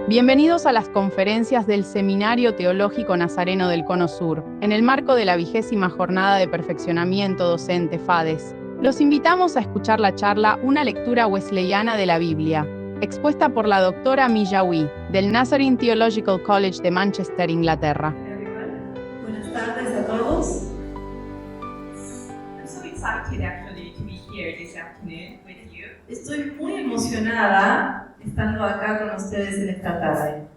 Bienvenidos a las conferencias del Seminario Teológico Nazareno del Cono Sur, en el marco de la 20ª Jornada de Perfeccionamiento Docente FADES. Los invitamos a escuchar la charla Una lectura wesleyana de la Biblia, expuesta por la doctora Milla Wee, del Nazarene Theological College de Manchester, Inglaterra. Buenas tardes a todos. I'm so excited actually to be here this afternoon with you. Estoy muy emocionada estando acá con ustedes en esta tarde.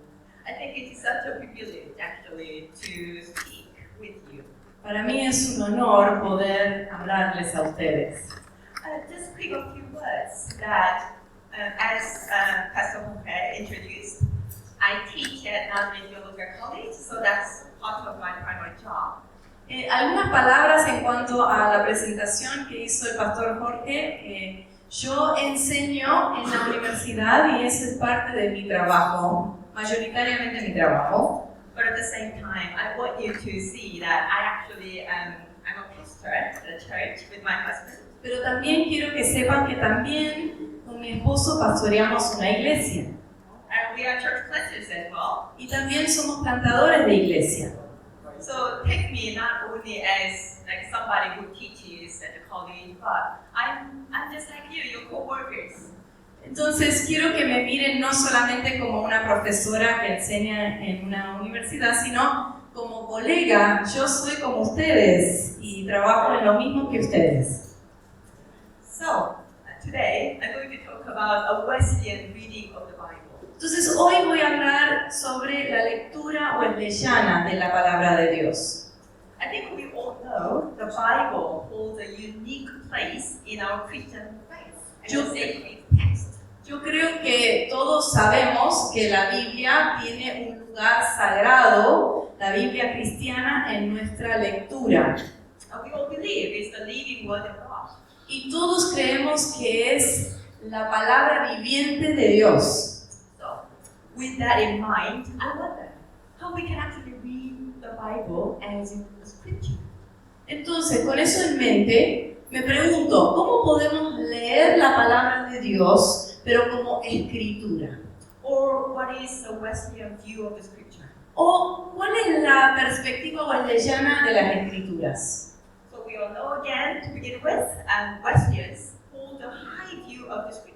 I think it is such a privilege actually to speak with you. Para mí es un honor poder hablarles a ustedes. Just quick a few words that as Pastor Jorge introduced, I teach at Nazarene Theological College, so that's part of my primary job. Algunas palabras en cuanto a la presentación que hizo el pastor Jorge. Yo enseño en la universidad y eso es parte de mi trabajo, mayoritariamente mi trabajo. But at the same time, I want you to see that I actually I'm a pastor at a church with my husband. Pero también quiero que sepan que también con mi esposo pastoreamos una iglesia. And we are church planters as well. Y también somos plantadores de iglesia. So take me not only as like somebody who teaches at the college, but I'm just like you, your co-workers. Entonces quiero que me miren no solamente como una profesora que enseña en una universidad, sino como colega. Yo soy como ustedes y trabajo en lo mismo que ustedes. So today I'm going to talk about a Wesleyan reading of the Bible. Entonces hoy voy a hablar sobre la lectura wesleyana de la palabra de Dios. I think we all know the Bible holds a unique place in our Christian faith and the sacred text. Yo creo que todos sabemos que la Biblia tiene un lugar sagrado, la Biblia cristiana, en nuestra lectura. And we all believe it's the living word of God. Y todos creemos que es la palabra viviente de Dios. With that in mind, I wonder how we can actually read the Bible as a scripture. Entonces, con eso en mente, me pregunto, ¿cómo podemos leer la palabra de Dios, pero como escritura? Or what is the Wesleyan view of the scripture? ¿O cuál es la perspectiva wesleyana de las escrituras? So we all know again, to begin with, Wesleyans hold a high view of the scripture.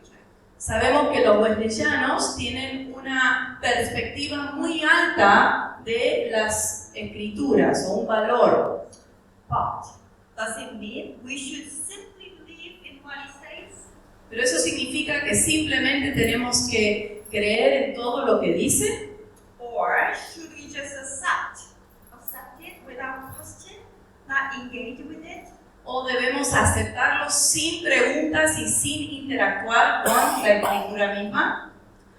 Sabemos que los wesleyanos tienen una perspectiva muy alta de las escrituras, o un valor. But does it mean we should simply believe in what he says? Pero eso significa que simplemente tenemos que creer en todo lo que dice. Or should we just accept it without question, not engage with it? ¿O debemos aceptarlo sin preguntas y sin interactuar con la escritura misma?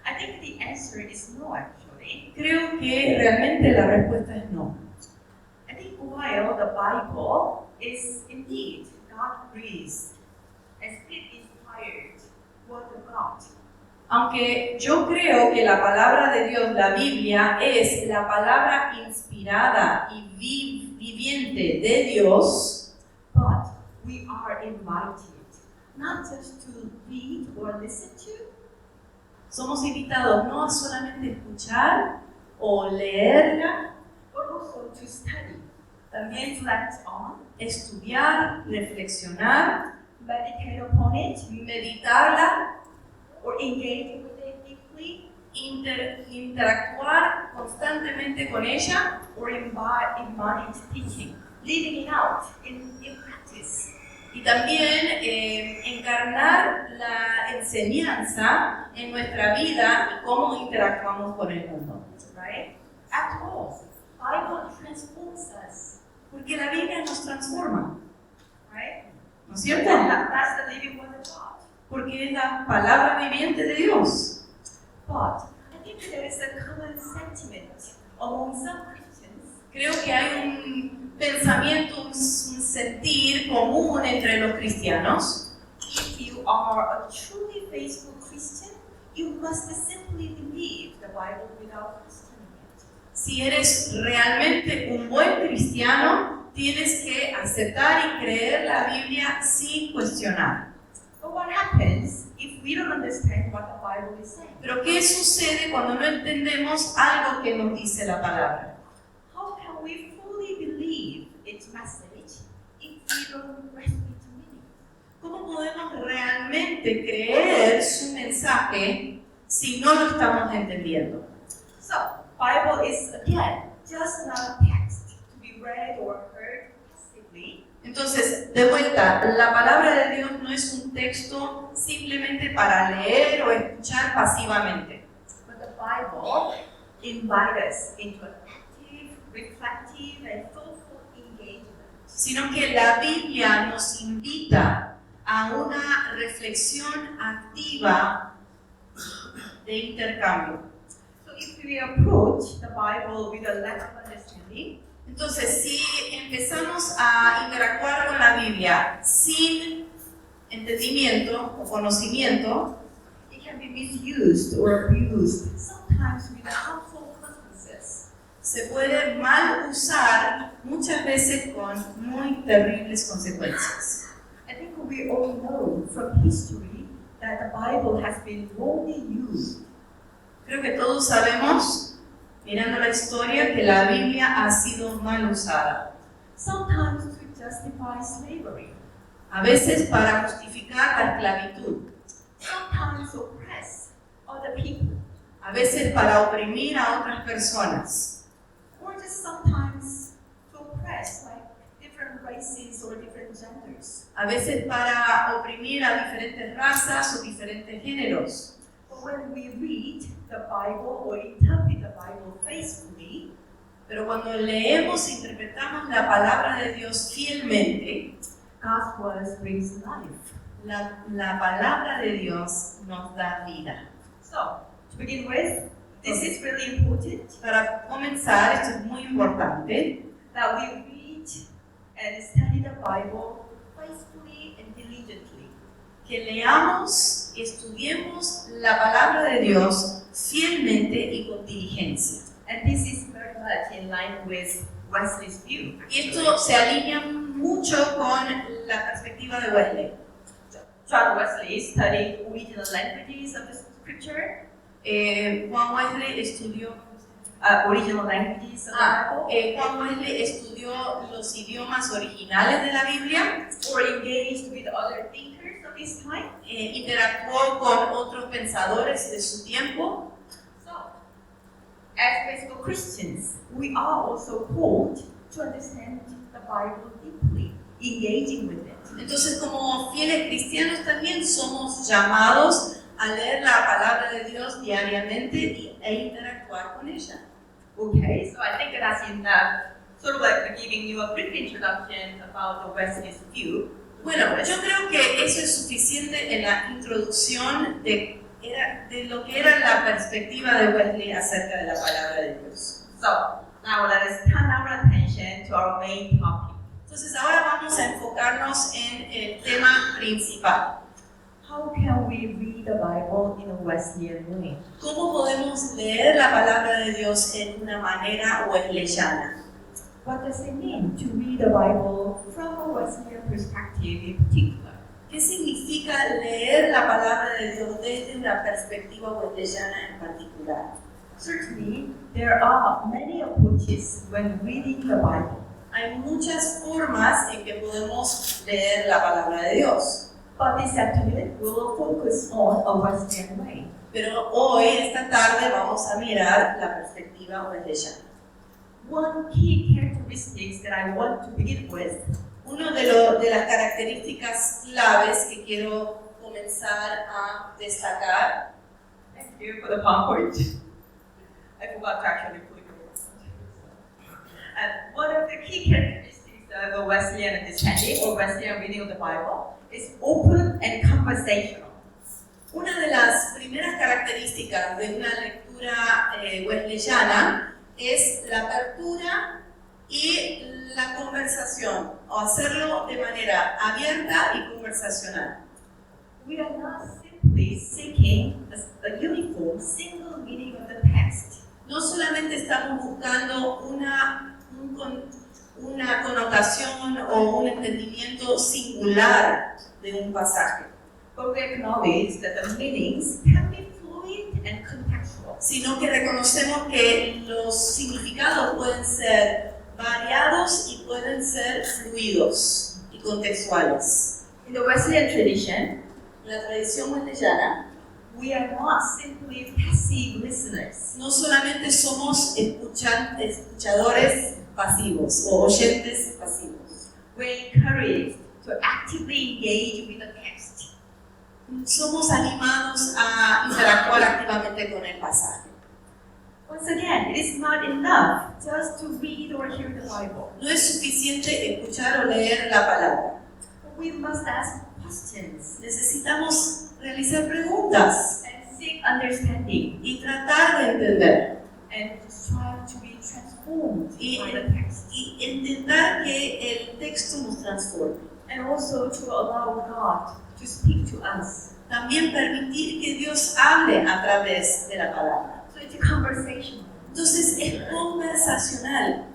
I think the answer is no, actually. Creo que realmente la respuesta es no. I think while the Bible is indeed God-breathed and Spirit-inspired Word of God, Aunque yo creo que la palabra de Dios, la Biblia, es la palabra inspirada y viviente de Dios, but we are invited not just to read or listen to, somos invitados no a solamente escuchar o leerla, but also to study, también reflect on, estudiar, reflexionar, meditate upon it, meditarla, or engage with it deeply, interactuar constantemente con ella, or embody its teaching, living it out in practice. y también encarnar la enseñanza en nuestra vida y cómo interactuamos con el mundo. Right? After all, Bible transforms us. Porque la Biblia nos transforma, Right? ¿no es cierto? That's the living word of God. Porque es la palabra viviente de Dios. But I think there is a common sentiment among some Christians. Creo que hay un pensamiento, un sentir común entre los cristianos. If you are a truly faithful Christian, you must simply believe the Bible without questioning it. Si eres realmente un buen cristiano, tienes que aceptar y creer la Biblia sin cuestionar. But what happens if we don't understand what the Bible is saying? Pero ¿qué sucede cuando no entendemos algo que nos dice la palabra? How can we fully believe its message if we don't grasp its meaning? ¿Cómo podemos realmente creer su mensaje si no lo estamos entendiendo? So, Bible is again just not a text to be read or heard passively. Entonces, de vuelta, la palabra de Dios no es un texto simplemente para leer o escuchar pasivamente. But the Bible invites us into an active, reflective, and thoughtful engagement. Sino que la Biblia nos invita a una reflexión activa de intercambio. So if we approach the Bible with a lack of understanding, Entonces, si empezamos a interactuar con la Biblia sin entendimiento o conocimiento, it can be misused or abused, sometimes with harmful consequences. se puede mal usar muchas veces con muy terribles consecuencias. I think we all know from history that the Bible has been wrongly used. Creo que todos sabemos, mirando la historia, que la Biblia ha sido mal usada. Sometimes to justify slavery, A veces para justificar la esclavitud, sometimes to oppress other people, a veces para oprimir a otras personas, or just sometimes to oppress like different races or different genders. a veces para oprimir a diferentes razas o diferentes géneros. But when we read the Bible or interpret the Bible faithfully, Pero cuando leemos e interpretamos la palabra de Dios fielmente, God's word brings life. la palabra de Dios nos da vida. So, to begin with, this is really important Para comenzar, esto es muy importante, that we read and study the Bible faithfully and diligently. que leamos y estudiemos la palabra de Dios fielmente y con diligencia. And this is very much in line with Wesley's view. Y esto se alinea mucho con la perspectiva de Wesley. John Wesley studied original languages of the scripture, Juan Wesley estudió, original languages of the Bible, Juan Wesley estudió los idiomas originales de la Biblia, or engaged with other thinkers of his time. interactuó con otros pensadores de su tiempo. So, as faithful Christians, we are also called to understand the Bible deeply, engaging with it. Entonces, como fieles cristianos también somos llamados a leer la palabra de Dios diariamente e interactuar con ella. Okay, so I think that's enough, sort of like giving you a brief introduction about the Wesley's view. Bueno, yo creo que eso es suficiente en la introducción de lo que era la perspectiva de Wesley acerca de la palabra de Dios. So, now let us turn our attention to our main topic. Entonces, ahora vamos a enfocarnos en el tema principal. How can we read the Bible in a Wesleyan way? ¿Cómo podemos leer la palabra de Dios en una manera wesleyana? What does it mean to read the Bible from a Wesleyan perspective in particular? ¿Qué significa leer la palabra de Dios desde una perspectiva wesleyana en particular? Certainly, there are many approaches when reading the Bible. Hay muchas formas en que podemos leer la palabra de Dios. But this afternoon, we will focus on a Wesleyan way. Pero hoy, esta tarde, vamos a mirar la perspectiva wesleyana. One key characteristic that I want to begin with Una de las características claves que quiero comenzar a destacar. Thank you for the PowerPoint. I forgot to actually put it on. And one of the key characteristics of a Wesleyan understanding or Wesleyan reading of the Bible is open and conversational. Una de las primeras características de una lectura wesleyana es la apertura y la conversación, o hacerlo de manera abierta y conversacional. We are not simply seeking a uniform single meaning of the text. No solamente estamos buscando una connotación o un entendimiento singular de un pasaje. but we acknowledge that the meanings can be fluid and contextual. sino que reconocemos que los significados pueden ser variados y pueden ser fluidos y contextuales. In the Wesleyan tradition, En la tradición wesleyana, we are not simply passive listeners. no solamente somos escuchadores pasivos o oyentes pasivos, We're encouraged to actively engage with the text. somos animados a interactuar activamente con el pasaje. Once again, it is not enough just to read or hear the Bible. No es suficiente escuchar o leer la palabra. We must ask questions Necesitamos realizar preguntas and seek understanding y tratar de entender and strive to be transformed by the text. y intentar que el texto nos transforme. And also to allow God to speak to us. También permitir que Dios hable a través de la palabra. So it's a conversation. Entonces es conversacional.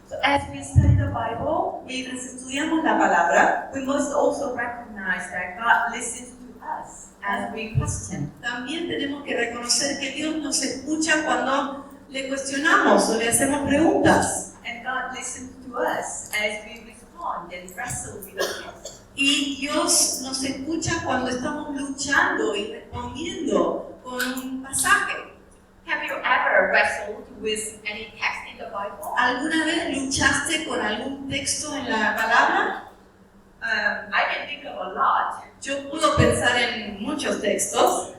So as we study the Bible, Mientras estudiamos la palabra, we must also recognize that God listens to us as we question. también tenemos que reconocer que Dios nos escucha cuando le cuestionamos o le hacemos preguntas. And God listens to us as we respond and wrestle with the text. Y Dios nos escucha cuando estamos luchando y respondiendo con un pasaje. Have you ever wrestled with any text in the Bible? ¿Alguna vez luchaste con algún texto en la palabra? I can think of a lot. Yo puedo pensar en muchos textos.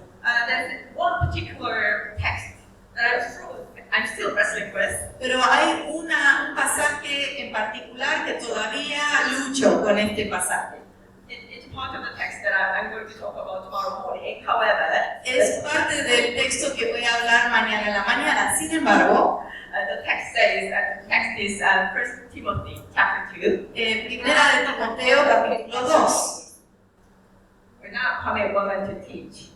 There's one particular text that I'm still wrestling with. Pero hay un pasaje en particular que todavía lucho con este pasaje. It's part of the text that I'm going to talk about tomorrow morning. However, Es parte del texto que voy a hablar mañana en la mañana. Sin embargo, the text says, the text is 1 Timothy chapter 2. Primera de Timoteo capítulo 2. We're not permit women to teach.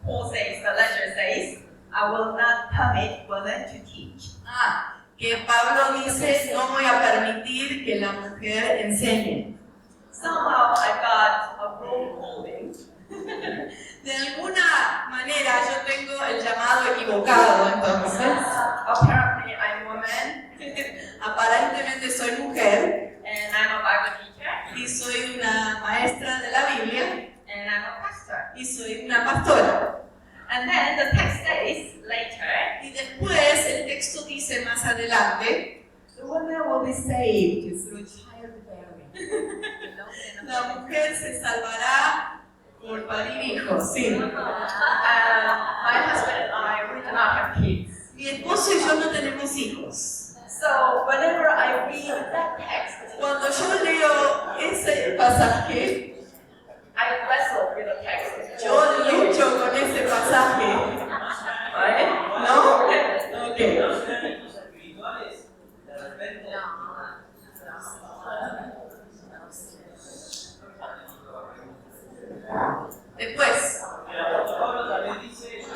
Paul says, the letter says, I will not permit women to teach. Que Pablo dice, no voy a permitir que la mujer enseñe. Somehow I got a wrong calling. De alguna manera yo tengo el llamado equivocado, entonces. Apparently I'm a woman Aparentemente soy mujer and I'm a Bible teacher y soy una maestra de la Biblia and I'm a pastor. y soy una pastora. And then the text says later, Y después el texto dice más adelante, the woman will be saved through childbearing. la mujer se salvará por parir hijos. Sí. My husband and I, we do not have kids. Mi esposo y yo no tenemos hijos. So whenever I read that text, Cuando yo leo ese pasaje, I wrestle with the text. yo lucho con ese pasaje. Right? ¿No? Ok. Espirituales, de repente. Después El apóstol Pablo también dice. es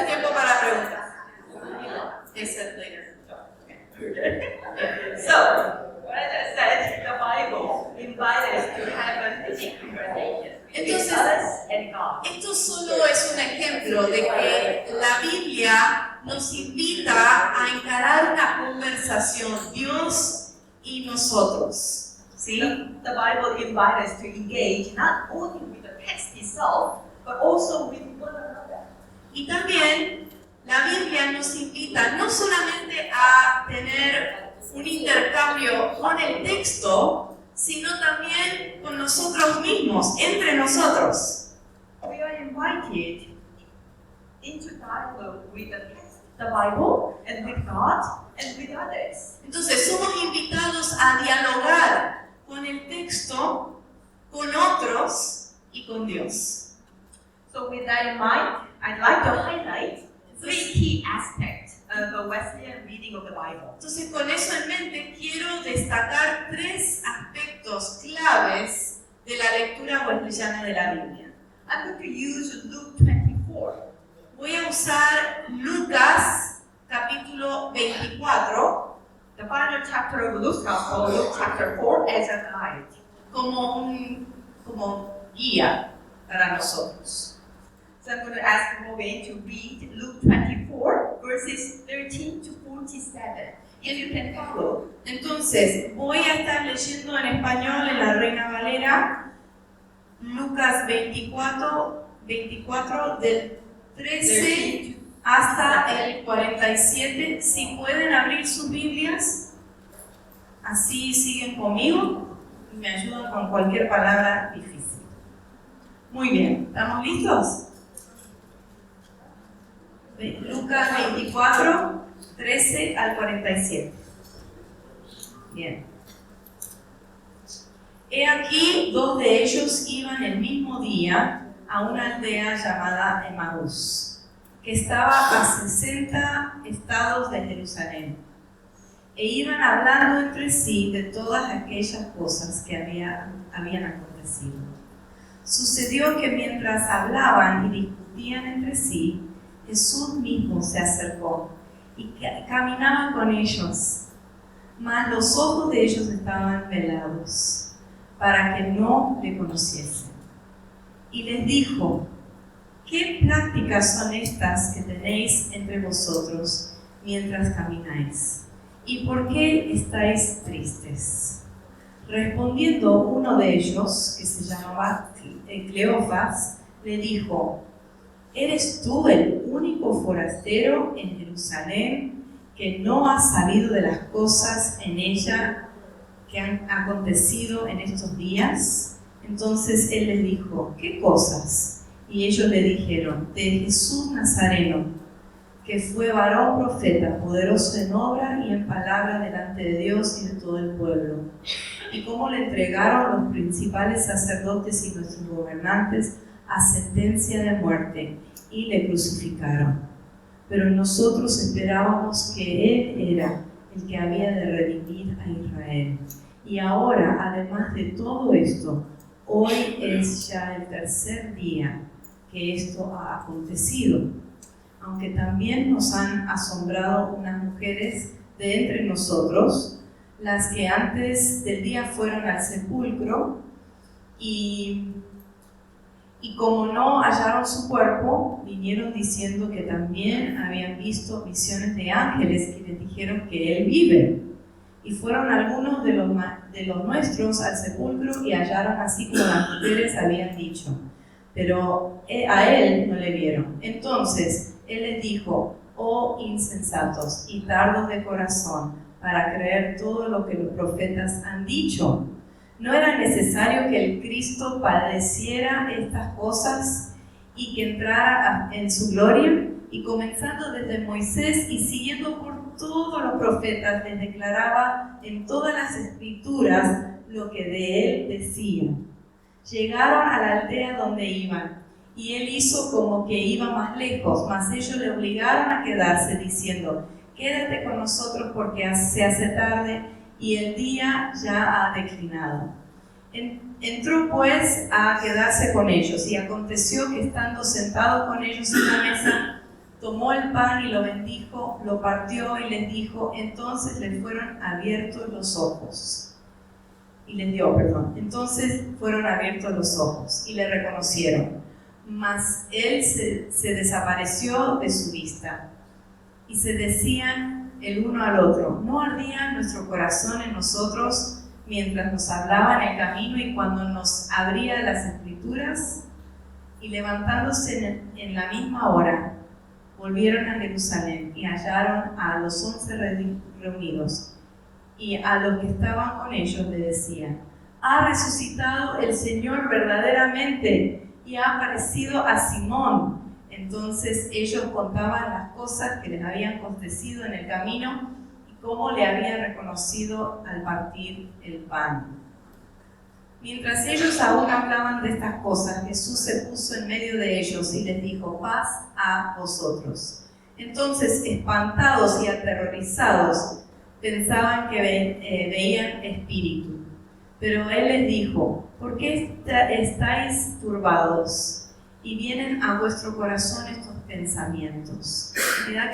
tiempo para preguntas. It's it later. So, what I just said, the Bible invites us to have a deep conversation between Entonces, us and God. Esto solo es un ejemplo de que la Biblia nos invita a encarar una conversación, Dios y nosotros. ¿Sí? The Bible invites us to engage not only with the text itself, but also with one another. Y también la Biblia nos invita no solamente a tener un intercambio con el texto, sino también con nosotros mismos, entre nosotros. We are invited into dialogue with the text, the Bible, and with God, and with others. Entonces somos invitados a dialogar con el texto, con otros y con Dios. So with that in mind, I'd like to highlight three key aspects of the Wesleyan reading of the Bible. Entonces con eso en mente quiero destacar tres aspectos claves de la lectura wesleyana de la Biblia. I'm going to use Luke 24. Voy a usar Lucas capítulo 24 The final chapter of Luke's Gospel, Luke chapter 4, as a guide. como como guía para nosotros. So I'm going to ask Moe to read Luke 24, verses 13 to 47. If you can follow. Entonces, voy a estar leyendo en español en la Reina Valera, Lucas 24 del 13 hasta el 47. Si pueden abrir sus Biblias, así siguen conmigo y me ayudan con cualquier palabra difícil. Muy bien, ¿estamos listos? Lucas 24, 13 al 47. Bien. He aquí, dos de ellos iban el mismo día a una aldea llamada Emaús, que estaba a 60 estados de Jerusalén, e iban hablando entre sí de todas aquellas cosas que habían acontecido. Sucedió que mientras hablaban y discutían entre sí, Jesús mismo se acercó y caminaba con ellos, mas los ojos de ellos estaban velados, para que no le conociesen. Y les dijo: ¿qué prácticas son estas que tenéis entre vosotros mientras camináis? ¿Y por qué estáis tristes? Respondiendo uno de ellos, que se llamaba Cleofas, le dijo: ¿eres tú el único forastero en Jerusalén que no ha sabido de las cosas en ella que han acontecido en estos días? Entonces él les dijo: ¿qué cosas? Y ellos le dijeron: de Jesús Nazareno, que fue varón profeta, poderoso en obra y en palabra delante de Dios y de todo el pueblo, y cómo le entregaron los principales sacerdotes y nuestros gobernantes a sentencia de muerte, y le crucificaron. Pero nosotros esperábamos que Él era el que había de redimir a Israel. Y ahora, además de todo esto, hoy es ya el tercer día que esto ha acontecido. Aunque también nos han asombrado unas mujeres de entre nosotros, las que antes del día fueron al sepulcro y como no hallaron su cuerpo, vinieron diciendo que también habían visto visiones de ángeles que les dijeron que Él vive. Y fueron algunos de los nuestros al sepulcro y hallaron así como las mujeres habían dicho, pero a Él no le vieron. Entonces Él les dijo: oh insensatos y tardos de corazón, para creer todo lo que los profetas han dicho. ¿No era necesario que el Cristo padeciera estas cosas y que entrara en su gloria? Y comenzando desde Moisés y siguiendo por todos los profetas, les declaraba en todas las escrituras lo que de él decía. Llegaron a la aldea donde iban, y él hizo como que iba más lejos, mas ellos le obligaron a quedarse, diciendo: quédate con nosotros porque se hace tarde y el día ya ha declinado. Entró pues a quedarse con ellos, y aconteció que estando sentado con ellos en la mesa, tomó el pan y lo bendijo, lo partió y les dijo. Entonces les fueron abiertos los ojos. Entonces fueron abiertos los ojos y le reconocieron. Mas él se desapareció de su vista. Y se decían el uno al otro: ¿no ardía nuestro corazón en nosotros mientras nos hablaba en el camino y cuando nos abría las escrituras? Y levantándose en la misma hora, volvieron a Jerusalén y hallaron a los 11 reunidos, y a los que estaban con ellos le decían: ha resucitado el Señor verdaderamente y ha aparecido a Simón. Entonces ellos contaban las cosas que les habían acontecido en el camino y cómo le habían reconocido al partir el pan. Mientras ellos aún hablaban de estas cosas, Jesús se puso en medio de ellos y les dijo: paz a vosotros. Entonces, espantados y aterrorizados, pensaban que veían espíritu. Pero él les dijo: ¿por qué estáis turbados? Y vienen a vuestro corazón estos pensamientos. Mirad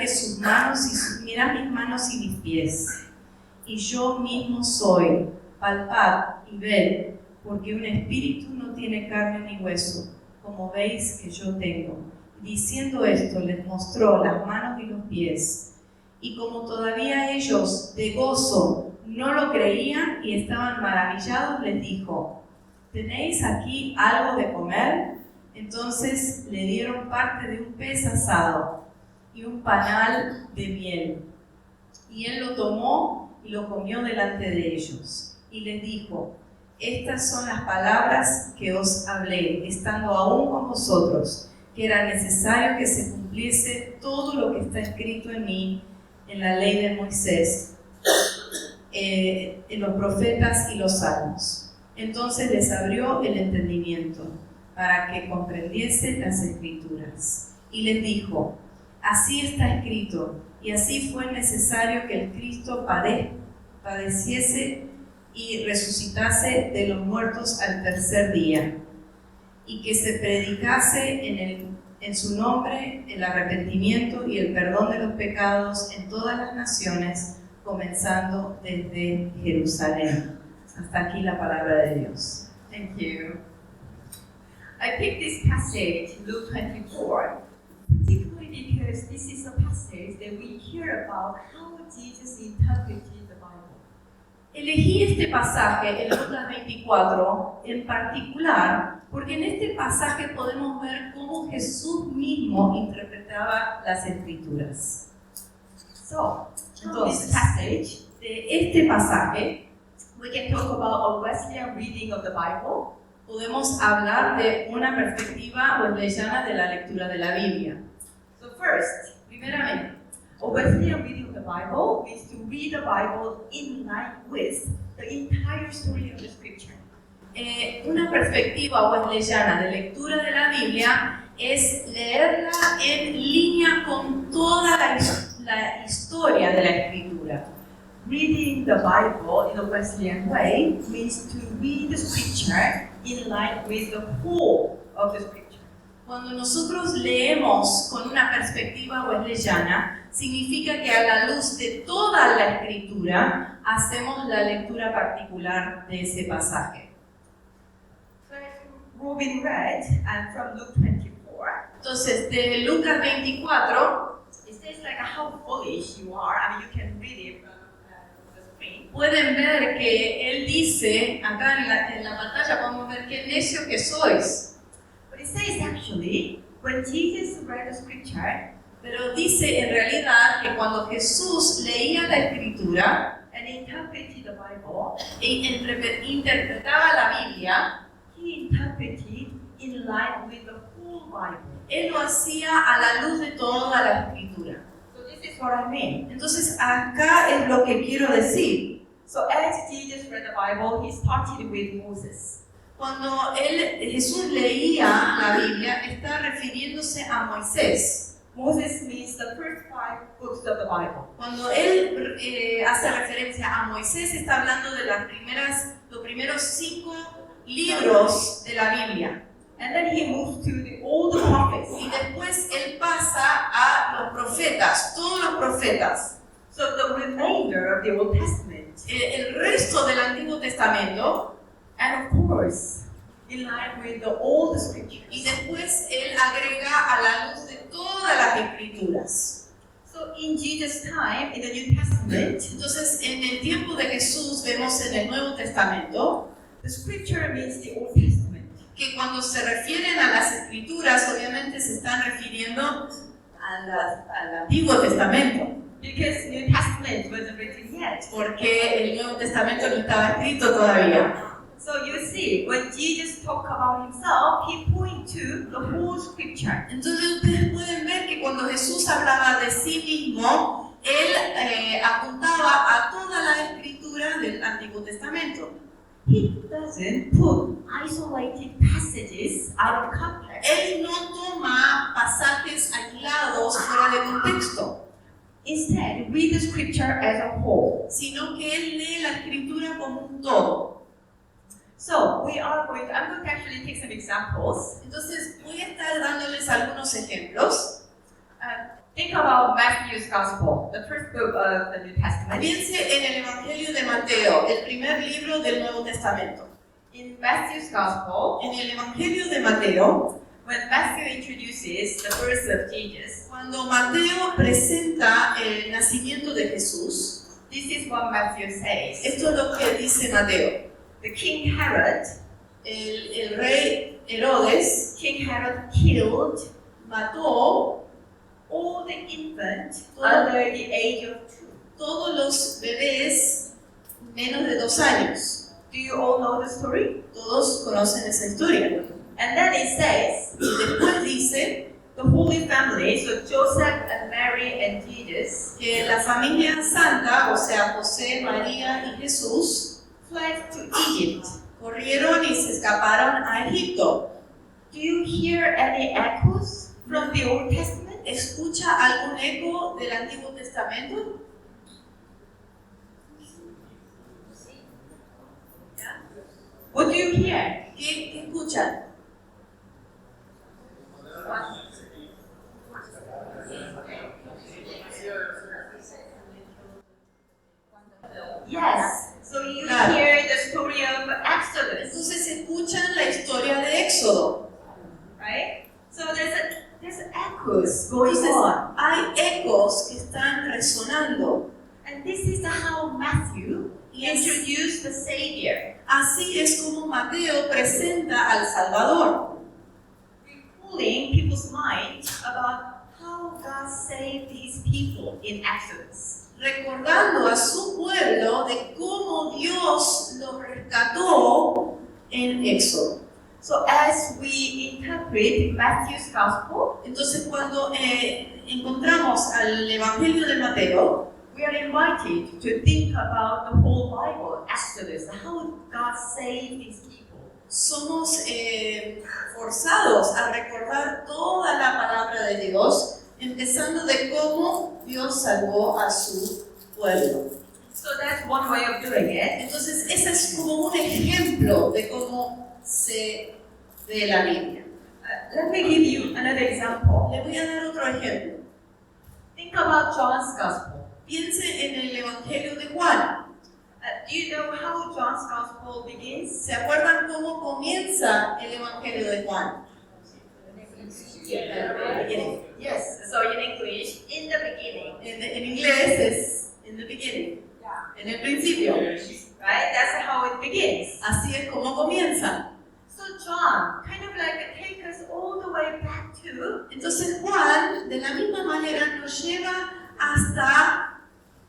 mirad mis manos y mis pies, y yo mismo soy. Palpad y ved, porque un espíritu no tiene carne ni hueso, como veis que yo tengo. Diciendo esto, les mostró las manos y los pies. Y como todavía ellos de gozo no lo creían y estaban maravillados, les dijo: ¿tenéis aquí algo de comer? Entonces le dieron parte de un pez asado y un panal de miel. Y él lo tomó y lo comió delante de ellos. Y les dijo: estas son las palabras que os hablé, estando aún con vosotros, que era necesario que se cumpliese todo lo que está escrito en mí, en la ley de Moisés, en los profetas y los salmos. Entonces les abrió el entendimiento para que comprendiesen las escrituras. Y les dijo: así está escrito, y así fue necesario que el Cristo padeciese y resucitase de los muertos al tercer día, y que se predicase en su nombre el arrepentimiento y el perdón de los pecados en todas las naciones, comenzando desde Jerusalén. Hasta aquí la palabra de Dios. Thank you. I picked this passage, Luke 24, particularly because this is a passage that we hear about how Jesus interpreted the Bible. Elegí este pasaje en Lucas 24 en particular porque en este pasaje podemos ver cómo Jesús mismo interpretaba las Escrituras. So, from Entonces, this passage, de este pasaje we can talk about a Wesleyan reading of the Bible, podemos hablar de una perspectiva wesleyana de la lectura de la Biblia. So first, Primeramente, a Wesleyan reading of the Bible means to read the Bible in line with the entire story of the Scripture. una perspectiva wesleyana de lectura de la Biblia es leerla en línea con toda la historia de la Escritura. Reading the Bible in a Wesleyan way means to read the Scripture in line with the whole of the Scripture. Cuando nosotros leemos con una perspectiva wesleyana, significa que a la luz de toda la Escritura hacemos la lectura particular de ese pasaje. So as Robin read, and from Luke 24, Entonces, de Lucas 24, it says like how foolish you are. I mean, you can read it from the screen. pueden ver que él dice, acá en la pantalla podemos ver qué necio que sois. But it says actually, when Jesus read the Scripture Pero dice en realidad que cuando Jesús leía la Escritura and interpreted the Bible, e interpretaba la Biblia, he interpreted in line with the whole Bible. él lo hacía a la luz de toda la Escritura. So this is what I mean. Entonces acá es lo que quiero decir. So as Jesus read the Bible, he started with Moses. Cuando Jesús leía la Biblia, está refiriéndose a Moisés. Moses means the first 5 books of the Bible. Cuando él hace referencia a Moisés, está hablando de los primeros 5 libros de la Biblia. And then he moves to the old prophets. Y después él pasa a los profetas, todos los profetas. So the remainder of the Old Testament, El resto del Antiguo Testamento, and of course, in line with the Old Scriptures. y después él agrega a la luz de todas las Escrituras. So in Jesus' time, in the New Testament, Entonces, en el tiempo de Jesús vemos en el Nuevo Testamento the Scripture means the Old Testament. que cuando se refieren a las Escrituras, obviamente se están refiriendo al Antiguo Testamento, Because New Testament wasn't written yet. porque el Nuevo Testamento no estaba escrito todavía. So you see, when Jesus talked about himself, he pointed to the whole Scripture. Entonces ustedes pueden ver que cuando Jesús hablaba de sí mismo, él apuntaba a toda la escritura del Antiguo Testamento. He doesn't put isolated passages out of context. Él no toma pasajes aislados fuera de contexto, Instead, read the Scripture as a whole. sino que él lee la escritura como un todo. So I'm going to actually take some examples. Entonces voy a estar dándoles algunos ejemplos. Think about Matthew's Gospel, the first book of the New Testament. Piense en el Evangelio de Mateo, el primer libro del Nuevo Testamento. In Matthew's Gospel, En el Evangelio de Mateo, when Matthew introduces the birth of Jesus, cuando Mateo presenta el nacimiento de Jesús, this is what Matthew says. esto es lo que dice Mateo. The King Herod, El rey Herodes King Herod killed mató all the infants under the age of 2. todos los bebés menos de 2 años. Do you all know the story? Todos conocen esa historia. And then it says, Y después dice the Holy Family, so Joseph and Mary and Jesus, que la familia santa, o sea, José, María y Jesús, fled to Egypt. corrieron y se escaparon a Egipto. Do you hear any echoes from the Old Testament? ¿Escucha algún eco del Antiguo Testamento? What do you hear? ¿Qué escuchan? Yes. So you Claro. hear the story of Exodus, Entonces escuchan la historia de Éxodo. right? So there's echoes going Entonces on. hay ecos que están resonando. And this is how Matthew Yes. introduced the Savior, Así es como Mateo presenta al Salvador, recalling people's mind about how God saved his people in Exodus. recordando a su pueblo de cómo Dios los rescató en Éxodo. So as we interpret Matthew's Gospel, Entonces cuando encontramos al Evangelio de Mateo, we are invited to think about the whole Bible, Exodus, how God saved his people. somos forzados a recordar toda la palabra de Dios, empezando de cómo Dios salvó a su pueblo. So that's one way of doing it. Entonces, ese es como un ejemplo de cómo se ve la Biblia. Let me give you another example. Le voy a dar otro ejemplo. Think about John's Gospel. Piense en el Evangelio de Juan. Do you know how John's Gospel begins? ¿Se acuerdan cómo comienza el Evangelio de Juan? Yes. So in English, in the beginning, En inglés es in the beginning, en el principio. right? That's how it begins. Así es como comienza. So John kind of like take us all the way back to Entonces Juan, de la misma manera, nos lleva hasta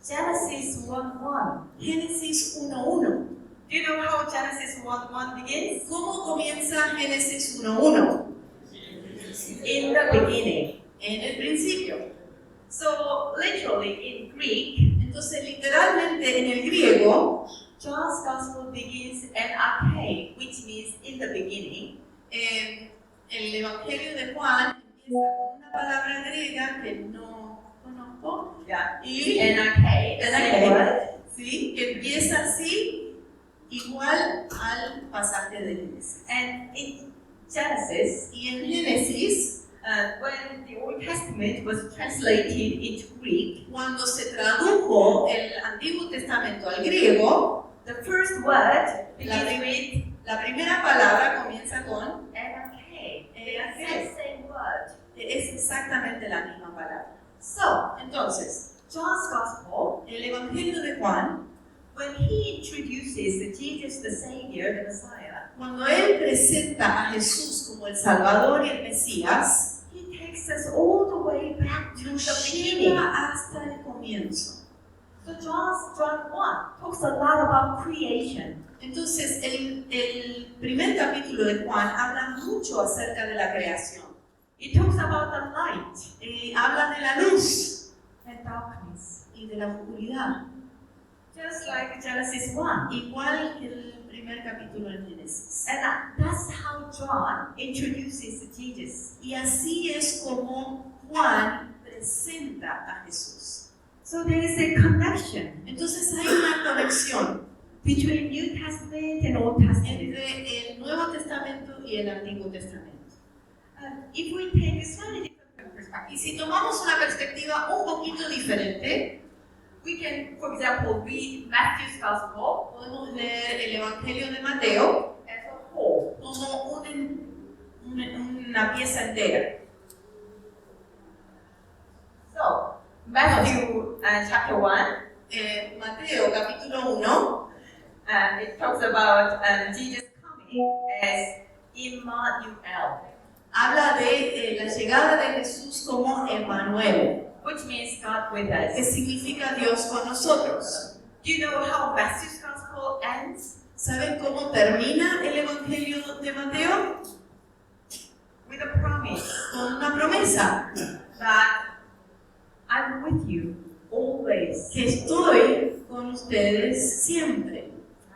Genesis 1:1. Génesis 1.1. Do you know how Genesis 1:1 begins? ¿Cómo comienza Génesis 1.1? In the beginning. En el principio. So literally in Greek, Entonces, literalmente en el griego, John's Gospel begins en arche, which means in the beginning. el Evangelio de Juan empieza con una palabra griega que no conozco, Yeah. y En arche, the same word. ¿sí? Que empieza así, igual al pasaje de Génesis. And in Genesis, Y en Génesis, when the Old Testament was translated into Greek, cuando se tradujo el Antiguo Testamento al griego, the first word begins with la primera palabra comienza con, NRK. NRK. They are the same word. es exactamente la misma palabra. So, Entonces, John's Gospel, el Evangelio de Juan, when he introduces Jesus, the Savior, the Messiah, cuando él presenta a Jesús como el Salvador y el Mesías, he takes us all the way back to the nos beginning. lleva hasta el comienzo. So John 1 talks a lot about creation. Entonces, el primer capítulo de Juan habla mucho acerca de la creación. It talks about the light Habla de la luz and darkness, y de la oscuridad, just like Genesis 1. igual que el primer capítulo en Génesis. And that's how John introduces Jesus. Y así es como Juan presenta a Jesús. So there is a connection Entonces hay una conexión between New Testament and Old Testament. entre el Nuevo Testamento y el Antiguo Testamento. If we take a slightly different Y perspective, si tomamos una perspectiva un poquito diferente, we can, for example, read Matthew's Gospel podemos leer el Evangelio de Mateo and whole. como una pieza entera. So, Matthew chapter 1, Mateo capítulo 1 it talks about Jesus coming as Emmanuel, habla de la llegada de Jesús como Emmanuel, which means God with que us. significa Dios con nosotros. Do you know how Matthew's gospel ends? ¿Saben cómo termina el Evangelio de Mateo? With a promise Con una promesa, that I'm with you always, que estoy con ustedes siempre,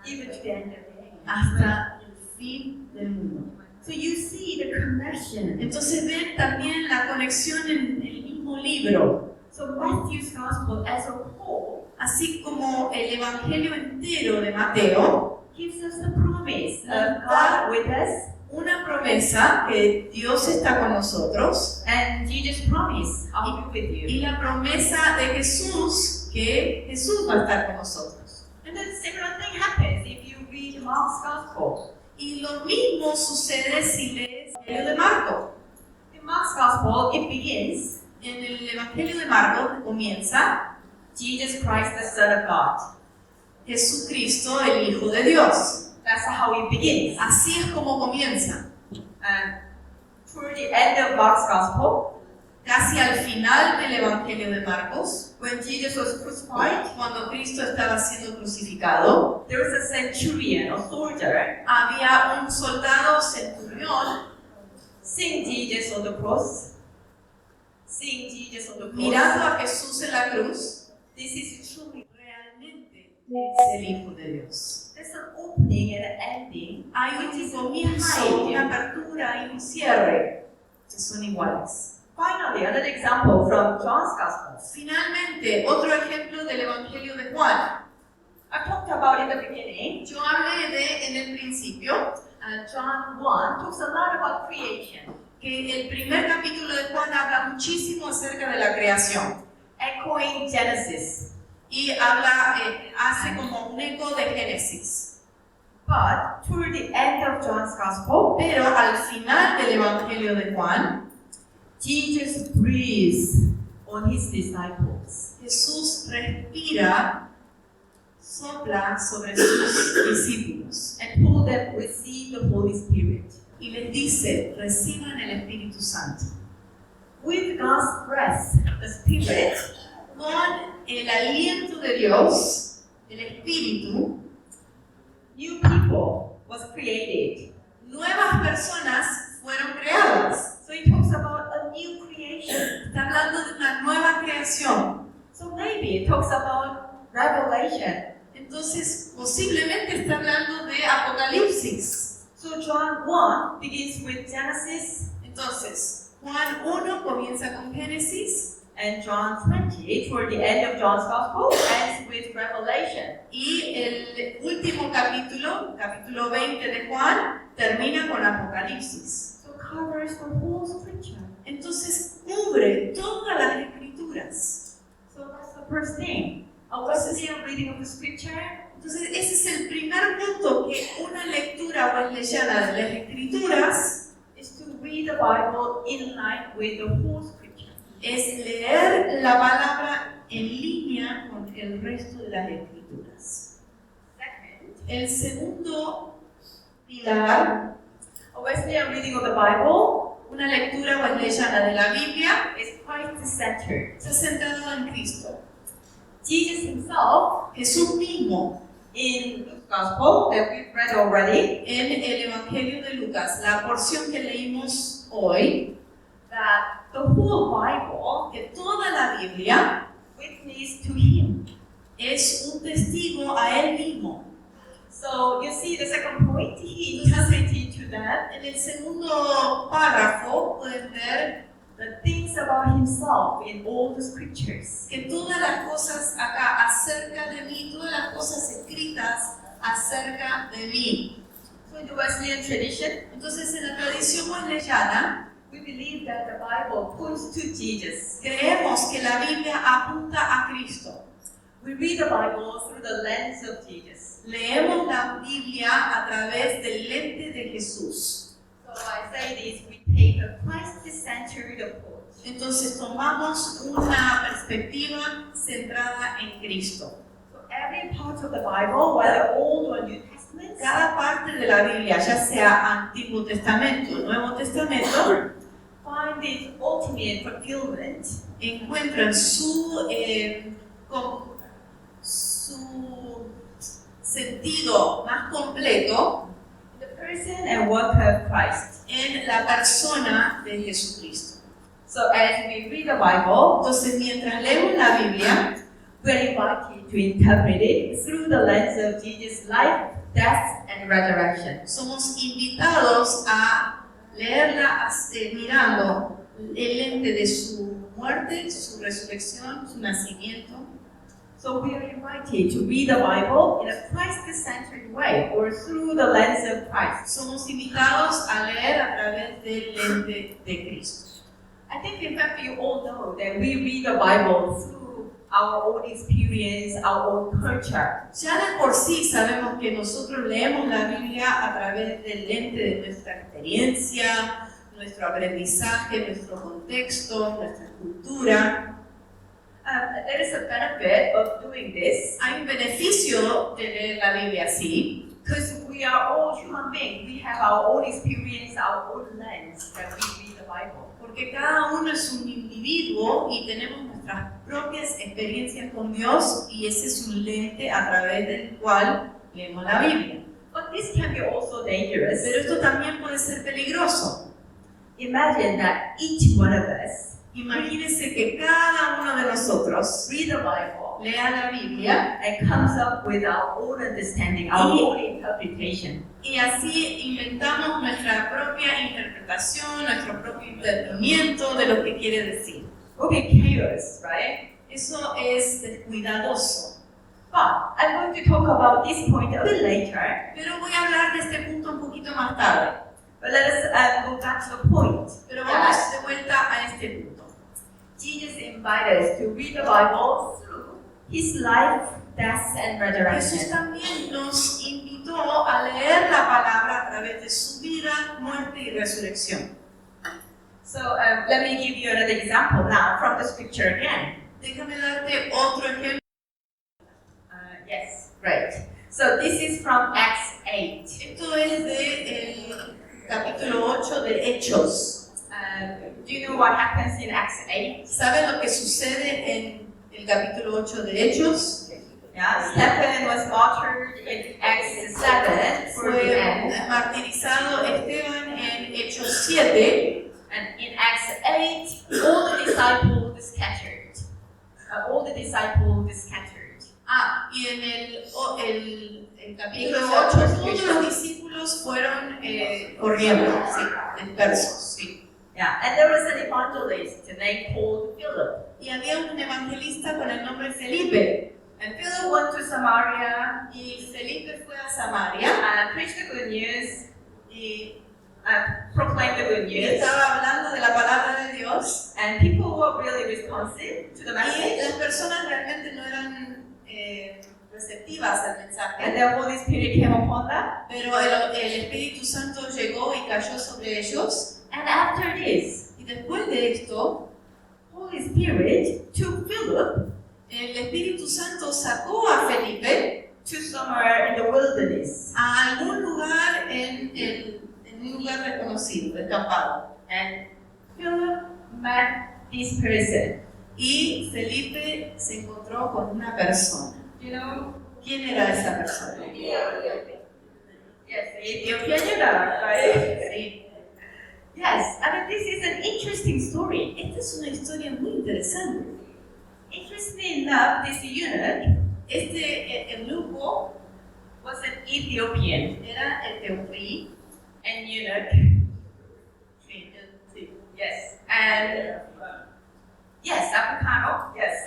even to the end of the age. hasta el fin del mundo. So you see the connection. Entonces ven también la conexión en el mismo libro, So Matthew's gospel as a whole así como el Evangelio entero de Mateo, gives us the promise of God with us una promesa que Dios está con nosotros and Jesus' promise, I'll be with you. y la promesa de Jesús, que Jesús va a estar con nosotros. And then similar thing happens if you read Mark's gospel. Y lo mismo sucede si lees el Evangelio de Marco. In Mark's gospel, it begins En el Evangelio de Marco comienza Jesus Christ, the Son of God. Jesucristo, el Hijo de Dios. That's how it begins. Así es como comienza. And toward the end of Mark's gospel, Casi al final del Evangelio de Marcos, when Jesus was crucified, cuando Cristo estaba siendo crucificado, there was a centurion, a soldier, había un soldado centurión seeing Jesus on the cross. Seeing Jesus on the cross. mirando a Jesús en la cruz. This is truly. Realmente es el Hijo de Dios. There's an opening and an ending. Hay un comienzo, una apertura y un cierre que son iguales. Finally, another example from John's gospel. Finalmente, otro ejemplo del Evangelio de Juan. I talked about in the beginning. Yo hablé de en el principio John 1 talks a lot about creation, que el primer capítulo de Juan habla muchísimo acerca de la creación echoing Genesis. y habla, hace como un eco de Génesis. But toward the end of John's gospel, Pero al final del Evangelio de Juan, Jesus breathes on his disciples. Jesús respira, sopla sobre sus discípulos And told them, receive the Holy Spirit. y les dice, reciban el Espíritu Santo. With God's breath, the Spirit, Con el aliento de Dios, el Espíritu, new people was created. nuevas personas fueron creadas. So he talks about a new creation. Está hablando de una nueva creación. So maybe it talks about Revelation. Entonces, posiblemente está hablando de Apocalipsis. So John 1 begins with Genesis, Entonces, Juan 1 comienza con Génesis and John 20, toward the end of John's Gospel, ends with Revelation. y el último capítulo, capítulo 20 de Juan, termina con Apocalipsis. So covers the whole scripture. Entonces, cubre todas las escrituras. So that's the first thing. A Wesleyan reading of the scripture Entonces, ese es el primer punto, que una lectura wesleyana de las escrituras is to read the Bible in line with the whole scripture. es leer la palabra en línea con el resto de las escrituras. Second, El segundo pilar, a Wesleyan reading of the Bible una lectura wesleyana de la Biblia, is Christ-centered. se ha centrado en Cristo. Jesus himself, Jesús mismo, in Luke's Gospel that we've read already, en el Evangelio de Lucas, la porción que leímos hoy, that the whole Bible que toda la Biblia witness to him. es un testigo a Él mismo. So you see the second point, he interpreted to that En el segundo párrafo pueden ver the things about himself in all the scriptures. que todas las cosas acá acerca de mí, todas las cosas escritas acerca de mí. So in the Wesleyan tradition, Entonces, en la tradición wesleyana, we believe that the Bible points to Jesus. creemos que la Biblia apunta a Cristo. We read the Bible through the lens of Jesus. Leemos la Biblia a través del lente de Jesús. So I say this, we take a Christ-centered approach. Entonces tomamos una perspectiva centrada en Cristo. So every part of the Bible, whether Old or New Testament, Cada parte de la Biblia, ya sea Antiguo Testamento o Nuevo Testamento, find its ultimate fulfillment encuentran su sentido más completo in the person and work of Christ. en la persona de Jesucristo. So as we read the Bible, Entonces, mientras leemos la Biblia, we're invited to interpret it through the lens of Jesus' life, death, and resurrection. somos invitados a leerla mirando el lente de su muerte, su resurrección, su nacimiento. So we are invited to read the Bible in a Christ-centered way or through the lens of Christ. Somos invitados a leer a través del lente de Cristo. I think in fact you all know that we read the Bible through our own experience, our own culture. Ya de por sí sabemos que nosotros leemos la Biblia a través del lente de nuestra experiencia, nuestro aprendizaje, nuestro contexto, nuestra cultura. There is a benefit of doing this Hay un beneficio de leer la Biblia así, because we are all human beings. We have our own experience, our own lens that we read the Bible. porque cada uno es un individuo y tenemos nuestras propias experiencias con Dios y ese es un lente a través del cual leemos la Biblia. But this can be also dangerous. Pero esto también puede ser peligroso. Imagine that each one of us Imagínense que cada uno de nosotros read the Bible lea la Biblia and comes up with our own understanding, our own interpretation. y así inventamos nuestra propia interpretación, nuestro propio entendimiento de lo que quiere decir. It will be chaos, right? Eso es descuidadoso. But I'm going to talk about this point a bit later. Pero voy a hablar de este punto un poquito más tarde. But let us go back to the point. Pero vamos de vuelta a este punto. Jesus invited us to read the Bible through His life, death, and Jesús resurrection. también nos invitó a leer la palabra a través de su vida, muerte y resurrección. So let me give you another example now from the scripture again. Déjame darte otro ejemplo. Yes, great. So this is from Acts 8. Esto es del capítulo 8 de Hechos. Do you know what happens in Acts 8? ¿Saben lo que sucede en el capítulo 8 de Hechos? Yeah, Stephen was martyred in Acts 7 for the Fue end. martirizado Esteban en Hechos 7. And in Acts 8, all the disciples scattered. All the disciples scattered. Y en el capítulo 8 todos los discípulos fueron corriendo, sí, dispersos, sí. Yeah, and there was an evangelist named called Philip. Y había un evangelista con el nombre Felipe. And Philip went to Samaria Y Felipe fue a Samaria and preached the good news, y proclaimed the good news. estaba hablando de la palabra de Dios. And people were really responsive to the Y message. las personas realmente no eran receptivas al And mensaje. the Holy Spirit came upon them. Pero el Espíritu Santo llegó y cayó sobre ellos. And after this, Y después de esto, Holy Spirit took Philip el Espíritu Santo sacó a Felipe to somewhere in the wilderness. a algún lugar en un lugar desconocido, escapado. And Philip met this person. Y Felipe se encontró con una persona. You know? ¿Quién era esa persona? Yes, the Ethiopian eunuch, right? Sí. Yes, I mean, this is an interesting story. Esta es una historia muy interesante. Interestingly enough, this eunuch Este eunuco was an Ethiopian. era etiopí. An eunuch. Sí, sí. Yes. And yes, Africano. Yes.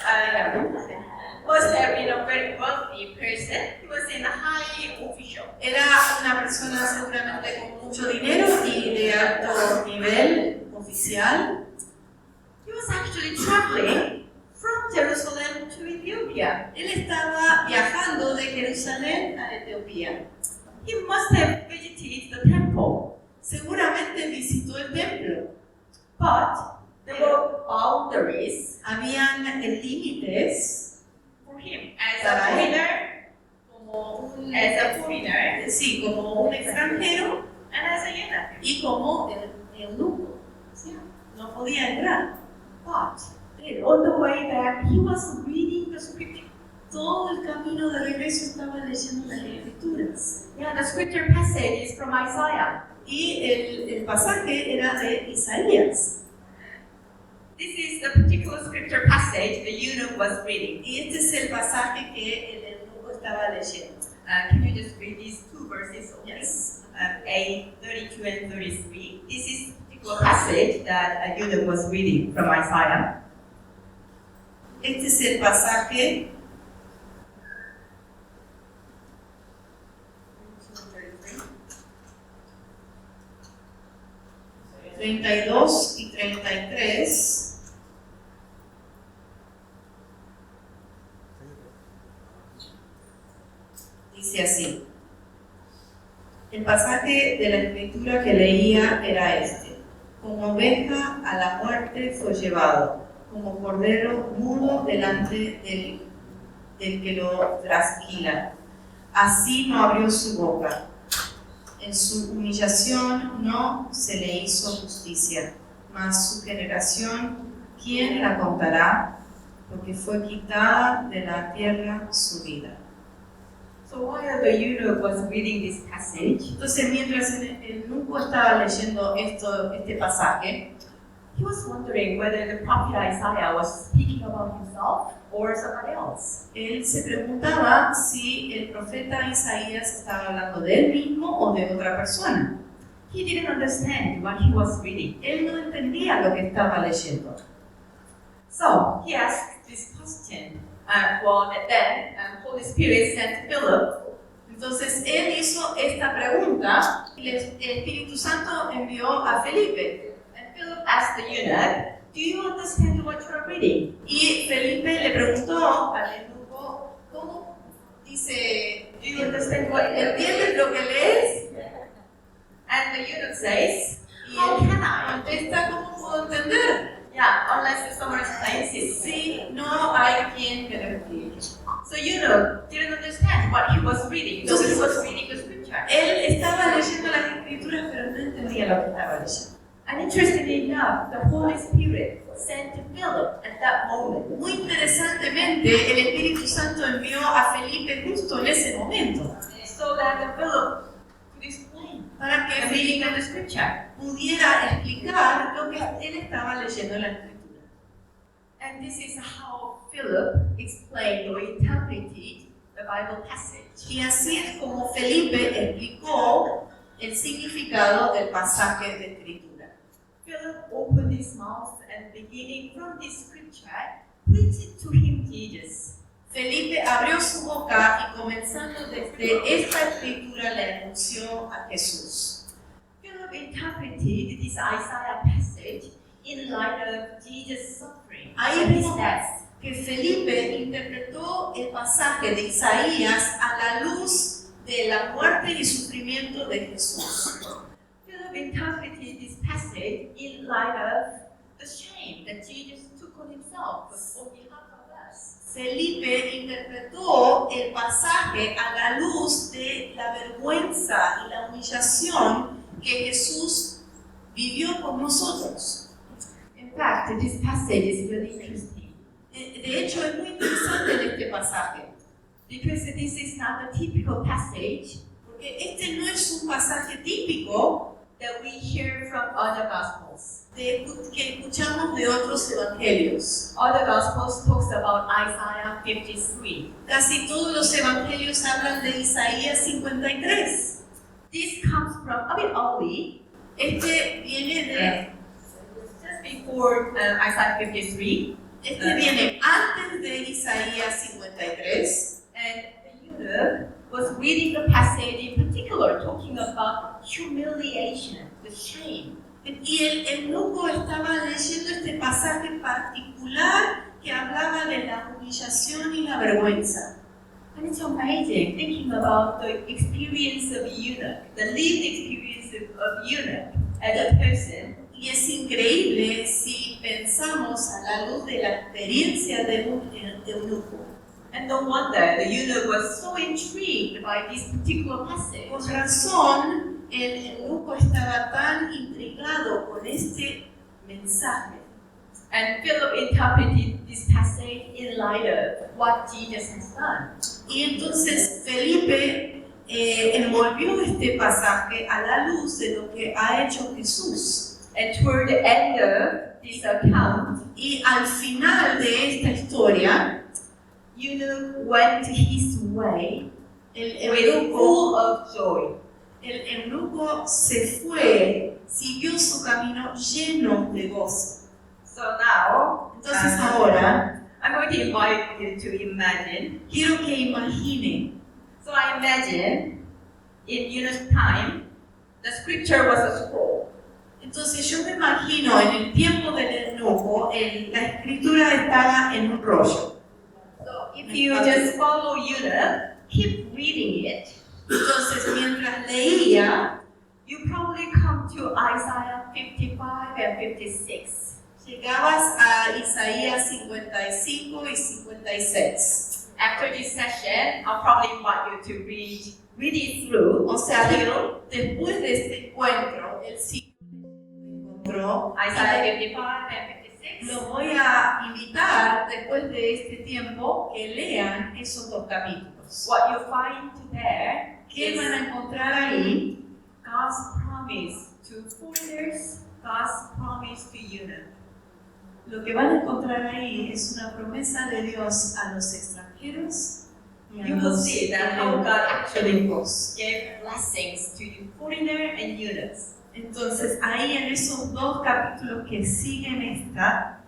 Was a very wealthy person. He was in a high official. Era una persona seguramente con mucho dinero y de alto nivel oficial. He was actually traveling from Jerusalem to Ethiopia. Ethiopia. Él estaba viajando de Jerusalén a Etiopía. He must have visited the temple, Seguramente visitó el templo. but there were boundaries Habían límites for him as para a él. foreigner, Como un, as como un extranjero and as a eunuch. y como eunuco. ¿Sí? No podía entrar. But on the way back, he was reading the scripture. Todo el camino de regreso estaba leyendo las escrituras. Yeah, the scripture passage is from Isaiah. Y el pasaje era de Isaías. This is the particular scripture passage the eunuch was reading. Y este es el pasaje que el eunuco estaba leyendo. Can you just read these two verses only? Yes. A 32 and 33. This is the particular passage that a eunuch was reading from Isaiah. Este es el pasaje 32 y 33. Dice así. El pasaje de la escritura que leía era este. Como oveja a la muerte fue llevado, como cordero mudo delante del que lo trasquila. Así no abrió su boca. En su humillación no se le hizo justicia, mas su generación, ¿quién la contará? Porque fue quitada de la tierra su vida. So while the eunuch was reading this passage, Entonces, mientras el eunuco estaba leyendo este pasaje, he was wondering whether the prophet Isaiah was speaking about himself or somebody else. él se preguntaba si el profeta Isaías estaba hablando de él mismo o de otra persona. He didn't understand what he was reading. Él no entendía lo que estaba leyendo. So he asked this question. And then Holy Spirit sent Philip. Entonces él hizo esta pregunta y el Espíritu Santo envió a Felipe. And Philip asked the eunuch, "Do you understand what you are reading?" Y Felipe le preguntó al eunuco, ¿cómo? Dice, Do you understand what you are reading? ¿entiendes lo que lees? And the eunuch says, Y "How él can I?" contesta, ¿cómo puedo entender? Yeah, unless someone explains it. Si no hay quien me lo explique. So eunuch didn't understand what he was reading. So he was reading the scripture. Él estaba leyendo las escrituras, pero no entendía lo que estaba leyendo. And interestingly enough, the Holy Spirit sent Philip at that moment. Muy interesantemente, el Espíritu Santo envió a Felipe justo en ese momento, So that the Philip could explain para que the meaning Felipe of the scripture. pudiera explicar lo que él estaba leyendo en la escritura. And this is how Philip explained or interpreted the Bible passage. Y así es como Felipe explicó el significado del pasaje de escritura. Philip opened his mouth and beginning from this scripture, preached to him Jesus. Felipe abrió su boca y comenzando desde esta escritura le anunció a Jesús. Philip interpreted this Isaiah passage in light of Jesus' suffering Ahí and his vemos death. que Felipe interpretó el pasaje de Isaías a la luz de la muerte y sufrimiento de Jesús. Philip interpreted this passage in light of the shame that Jesus took on himself on behalf of us. Felipe interpretó el pasaje a la luz de la vergüenza y la humillación que Jesús vivió por nosotros. In fact, this passage is really interesting De hecho, es muy interesante en este pasaje, because this is not a typical passage porque este no es un pasaje típico that we hear from other gospels. que escuchamos de otros evangelios. Other gospels talks about Isaiah 53. Casi todos los evangelios hablan de Isaías 53. This comes from a bit early, Este viene de just before Isaiah 53, viene antes de Isaías 53. and the eunuch was reading the passage in particular, talking about humiliation, the shame. Y el eunuco estaba leyendo este pasaje en particular que hablaba de la humillación y la vergüenza. And it's amazing thinking about the experience of eunuch, the lived experience of eunuch as a person. Y es increíble si pensamos a la luz de la experiencia de un eunuco. And no wonder the eunuch was so intrigued by this particular passage. Con razón, el eunuco estaba tan intrigado con este mensaje. And Philip interpreted this passage in light of what Jesus has done. Y entonces Felipe envolvió este pasaje a la luz de lo que ha hecho Jesús. And toward the end of this account, Y al final de esta historia, eunuch went his way el with eunuco, full of joy. el eunuco se fue, siguió su camino lleno de gozo. So now, Entonces ahora I'm going to invite you to imagine. quiero que imaginen. So I imagine in eunuch's time, the scripture was a scroll. Entonces yo me imagino en el tiempo del eunuco, la escritura estaba en un rollo. So if you just follow eunuch, keep reading it, Entonces mientras leía, you probably come to Isaiah 55 and 56. llegabas a Isaías 55 y 56. After this session, I'll probably invite you to read it through. O sea, después de este encuentro, el siguiente encuentro, Isaiah 55 and 56. los voy a invitar después de este tiempo que lean esos dos capítulos. What you find there ¿Qué is van a encontrar ahí? God's promise to foreigners, God's promise to eunuchs. Lo que van a encontrar ahí es una promesa de Dios a los extranjeros y a You will los see that how God actually eunucos. gave blessings to the foreigner and eunuchs. Entonces, ahí en esos dos capítulos que siguen esta,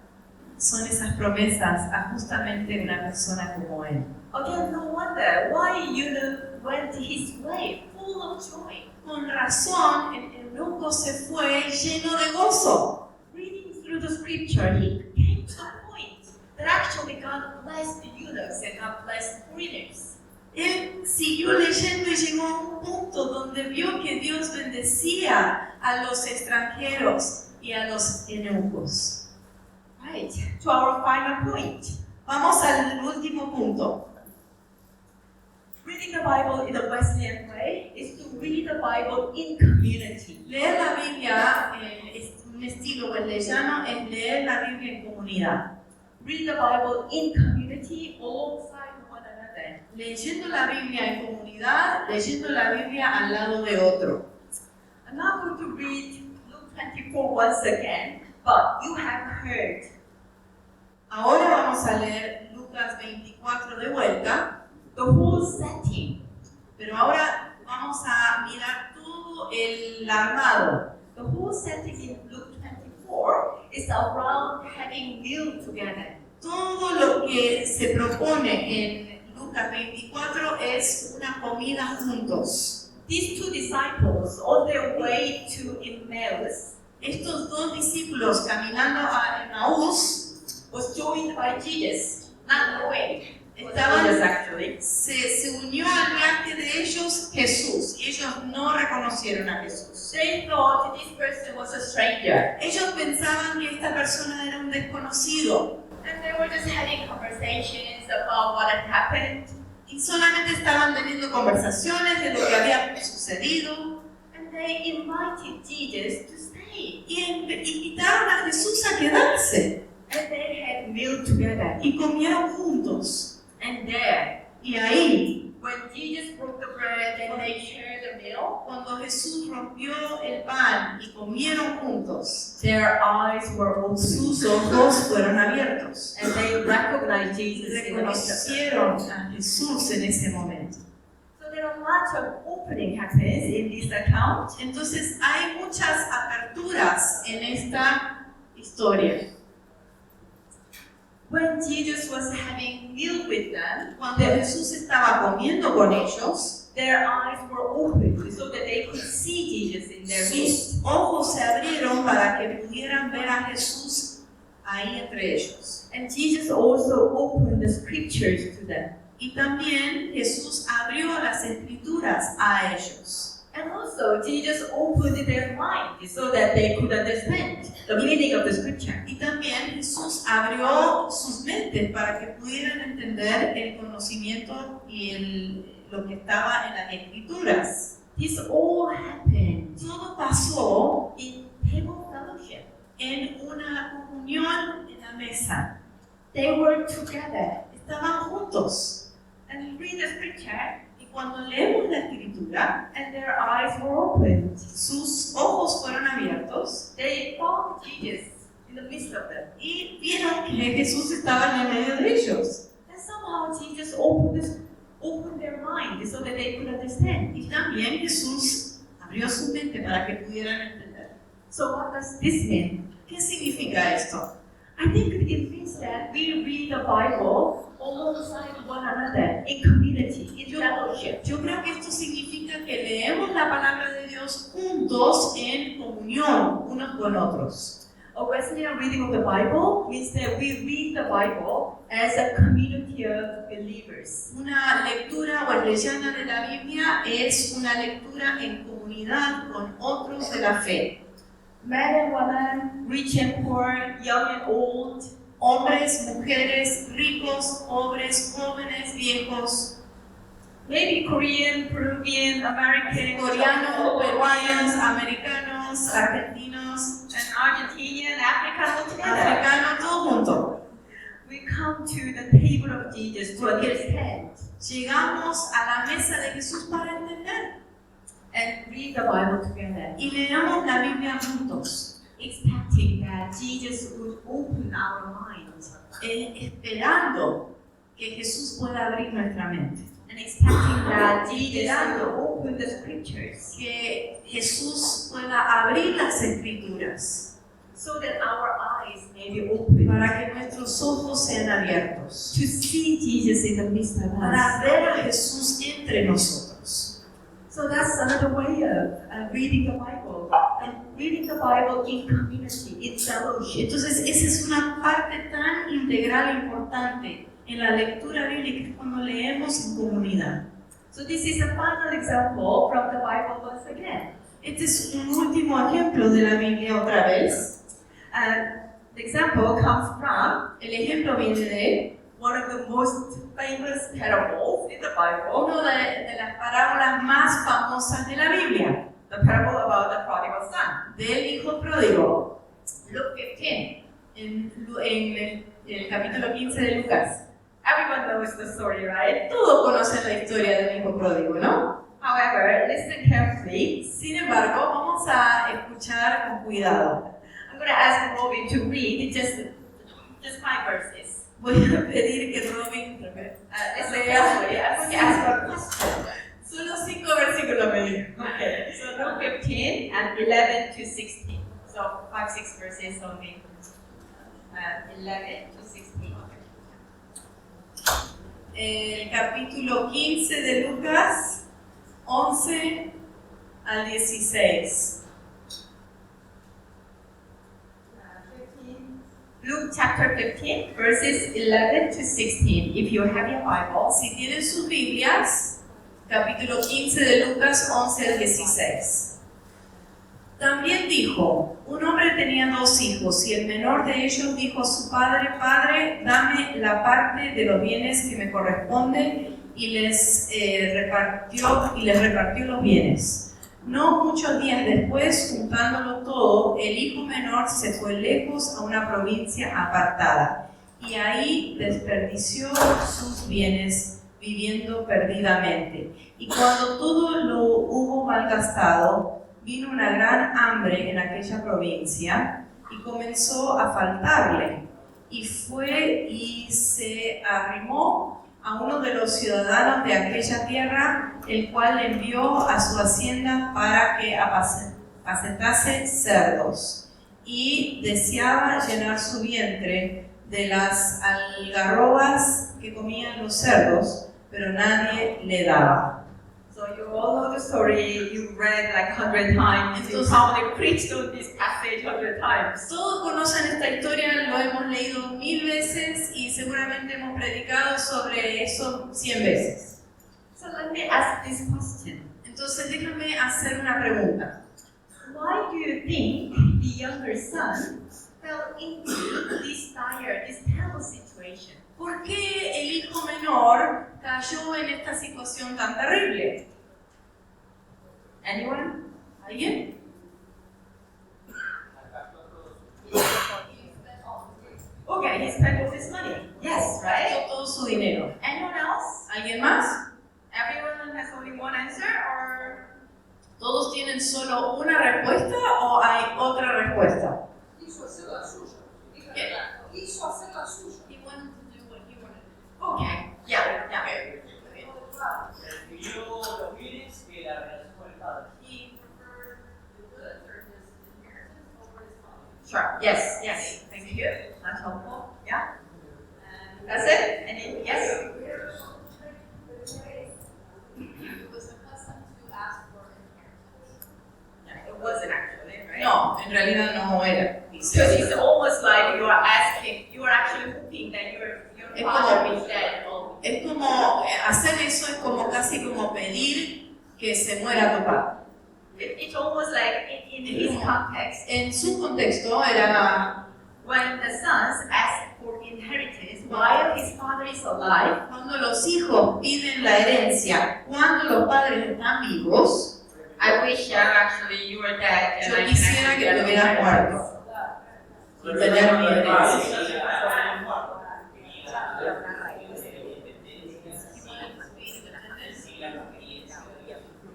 son esas promesas a justamente una persona como él. Again, no wonder why eunuch went his way, full of joy. Con razón, el eunuco se fue lleno de gozo. Reading through the scripture, he came to the point that actually God blessed the eunuchs and God blessed foreigners. Él siguió leyendo y llegó a un punto donde vio que Dios bendecía a los extranjeros y a los eunucos. Right, to our final point. Vamos al último punto. Reading the Bible in the Wesleyan way is to read the Bible in community. Leer la Biblia, un estilo wesleyano, es leer la Biblia en comunidad. Read the Bible in community alongside one another. Leyendo la Biblia en comunidad, leyendo la Biblia al lado de otro. I'm not going to read Luke 24 once again, but you have heard. Ahora vamos a leer Lucas 24 de vuelta, The whole setting, pero ahora vamos a mirar todo el armado. the whole setting in Luke 24 is around having meal together. Todo lo que se propone en Lucas 24 es una comida juntos. These two disciples, on their way to Emmaus, Estos dos discípulos caminando a Emaús was joined by Jesus, not knowing it was estaban, Jesus actually. se unió al viaje de ellos Jesús y ellos no reconocieron a Jesús. They thought this person was a stranger, Ellos pensaban que esta persona era un desconocido and they were just having conversations about what had happened. y solamente estaban teniendo conversaciones de lo que había sucedido And they invited Jesus to stay. y invitaron a Jesús a quedarse And they had meal together. y comieron juntos. And there, Y ahí, when Jesus broke the bread and they shared the meal, cuando Jesús rompió el pan y comieron juntos, their eyes were opened. sus ojos fueron abiertos. And they recognized Jesus in the midst of them. Reconocieron a Jesús en ese momento. So there are lots of opening happens in this account. Entonces hay muchas aperturas en esta historia. When Jesus was having meal with them, Cuando Jesús estaba comiendo con ellos, their eyes were opened so that they could see Jesus in their midst. sus ojos se abrieron para que pudieran ver a Jesús ahí entre ellos. And Jesus also opened the scriptures to them. Y también Jesús abrió las escrituras a ellos. And also, Jesus opened their mind so that they could understand the meaning of the scripture. Y también Jesús abrió sus mentes para que pudieran entender el conocimiento y lo que estaba en las escrituras. This all happened Todo pasó in table fellowship. en una comunión en la mesa. They were together. Estaban juntos. And you read the scripture, Y cuando leemos la escritura, and their eyes were opened. sus ojos fueron abiertos They found Jesus in the midst of them. y vieron que Jesús estaba en el medio de ellos. And somehow Jesus opened their mind so that they could understand. Y también Jesús abrió su mente para que pudieran entender. So what does this mean? ¿Qué significa esto? I think it means that we read the Bible alongside one another in community, in fellowship. Yo creo que esto significa que leemos la palabra de Dios juntos en comunión unos con otros. A Wesleyan reading of the Bible means that we read the Bible as a community of believers. Una lectura wesleyana de la Biblia es una lectura en comunidad con otros de la fe. Men and women, rich and poor, young and old, Hombres, mujeres, ricos, pobres, jóvenes, viejos, maybe Korean, Peruvian, American, coreanos, peruanos, Japanese, americanos, argentinos, and Argentinian, African all together. africanos, todos juntos. We come to the table of Jesus to understand Llegamos a la mesa de Jesús para entender and read the Bible together, y leemos la Biblia juntos, expecting that Jesus would open our minds esperando que Jesús pueda abrir nuestra mente, and expecting that Jesus would open the scriptures que Jesús pueda abrir las escrituras so that our eyes may be opened para que nuestros ojos sean abiertos, to see Jesus in the midst of para us. ver a Jesús entre nosotros. So that's another way of reading the Bible, and reading the Bible in community, in fellowship. Entonces, esa es una parte tan integral e importante en la lectura bíblica, es cuando leemos en comunidad. So this is a final example from the Bible once again. Este es un último ejemplo de la Biblia otra vez. And the example comes from El ejemplo viene de one of the most famous parables in the Bible, una de las parábolas más famosas de la Biblia, the parable about the prodigal son. del hijo pródigo. Luke 15, en el capítulo 15 de Lucas. Everyone knows the story, right? Todos conocen la historia del hijo pródigo, ¿no? However, listen carefully. Sin embargo, vamos a escuchar con cuidado. I'm going to ask Robin to read just 5 verses. Voy a pedir que Robin Listen carefully. I'm going to ask her a question. solo 5 versículos me dijo. Okay, so Luke 15 and 11 to 16. So 5-6 verses only. 11 to 16. El capítulo 15 de Lucas, 11 al 16. Luke chapter 15, verses 11 to 16. If you have your Bible, Si tienen sus Biblias, capítulo 15 de Lucas, 11 al 16. También dijo, un hombre tenía 2 hijos y el menor de ellos dijo a su padre, Padre, dame la parte de los bienes que me corresponden, y les repartió los bienes. No muchos días después, juntándolo todo, el hijo menor se fue lejos a una provincia apartada y ahí desperdició sus bienes viviendo perdidamente. Y cuando todo lo hubo malgastado, vino una gran hambre en aquella provincia y comenzó a faltarle. Y fue y se arrimó a uno de los ciudadanos de aquella tierra, el cual le envió a su hacienda para que apacentase cerdos, y deseaba llenar su vientre de las algarrobas que comían los cerdos, pero nadie le daba. So you all know the story, you read like 100 times, you Entonces- probably preached on this passage 100 times. Todos conocen esta historia, lo hemos leído 1000 veces y seguramente hemos predicado sobre eso 100 veces. So let me ask this question. Entonces déjame hacer una pregunta. Why do you think the younger son fell into this terrible situation? ¿Por qué el hijo menor cayó en esta situación tan terrible? Anyone? ¿Alguien? Okay, he spent all his money. Yes, right? Gastó todo su dinero. Anyone else? ¿Alguien más? Everyone has only one answer, or ¿Todos tienen solo una respuesta o hay otra respuesta? Quiso hacer la suya. ¿Qué? Quiso hacer la suya. He wanted to do what he wanted. okay, yeah. Prefirió los bienes que la relación con el padre. He preferred the goods or his inheritance over his father. Sure. Yes. Thank you. That's helpful. Yeah. That's it. Any? Yes. It was accustomed to ask for inheritance. Yeah, it wasn't actually, right? No, en realidad no era. Because it's almost like you are asking, you are actually hoping that your Es father como- is dead. Or, Es como, hacer eso es como casi como pedir que se muera tu padre. it's almost like in his context, En su contexto era when the sons ask for inheritance while his father is alive, cuando los hijos piden la herencia, cuando los padres están vivos, I wish actually you were dead and yo I can quisiera actually que te get hubieras inheritance. muerto. Y tener mi herencia.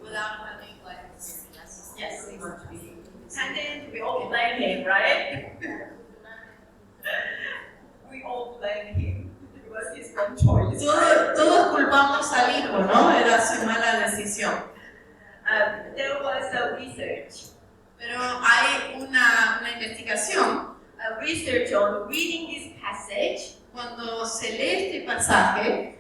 Without having like Yes. And then we all blame him, right? We all blame him. It was his wrong choice. Todos culpamos al hijo, ¿no? Era su mala decisión. There was a research Pero hay una investigación. research on reading this passage Cuando se lee este pasaje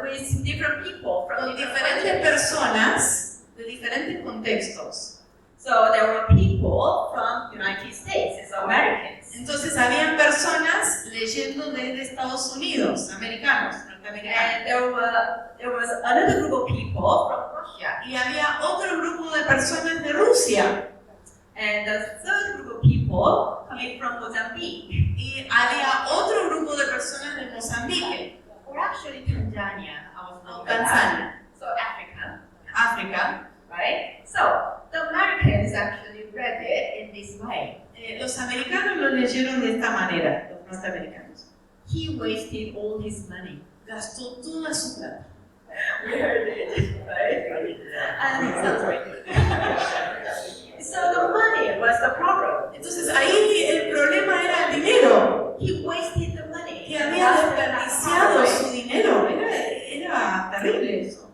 with different people from con different diferentes countries. personas de diferentes contextos. So there were people from United States, it's Americans. Entonces habían personas leyendo desde Estados Unidos, americanos, norteamericanos. And there was another group of people from Russia. Y había otro grupo de personas de Rusia. And the third group of people coming from Mozambique. Y había otro grupo de personas de Mozambique, Or actually Tanzania, I was o not Tanzania, So Africa, África. right? So the Americans actually read it in this way. Los americanos lo leyeron de esta manera, los norteamericanos. He wasted all his money. Gastó toda su plata. We heard it, right? So the money was the problem. Entonces ahí el problema era el dinero, He wasted the money. que había desperdiciado su dinero. Era terrible eso.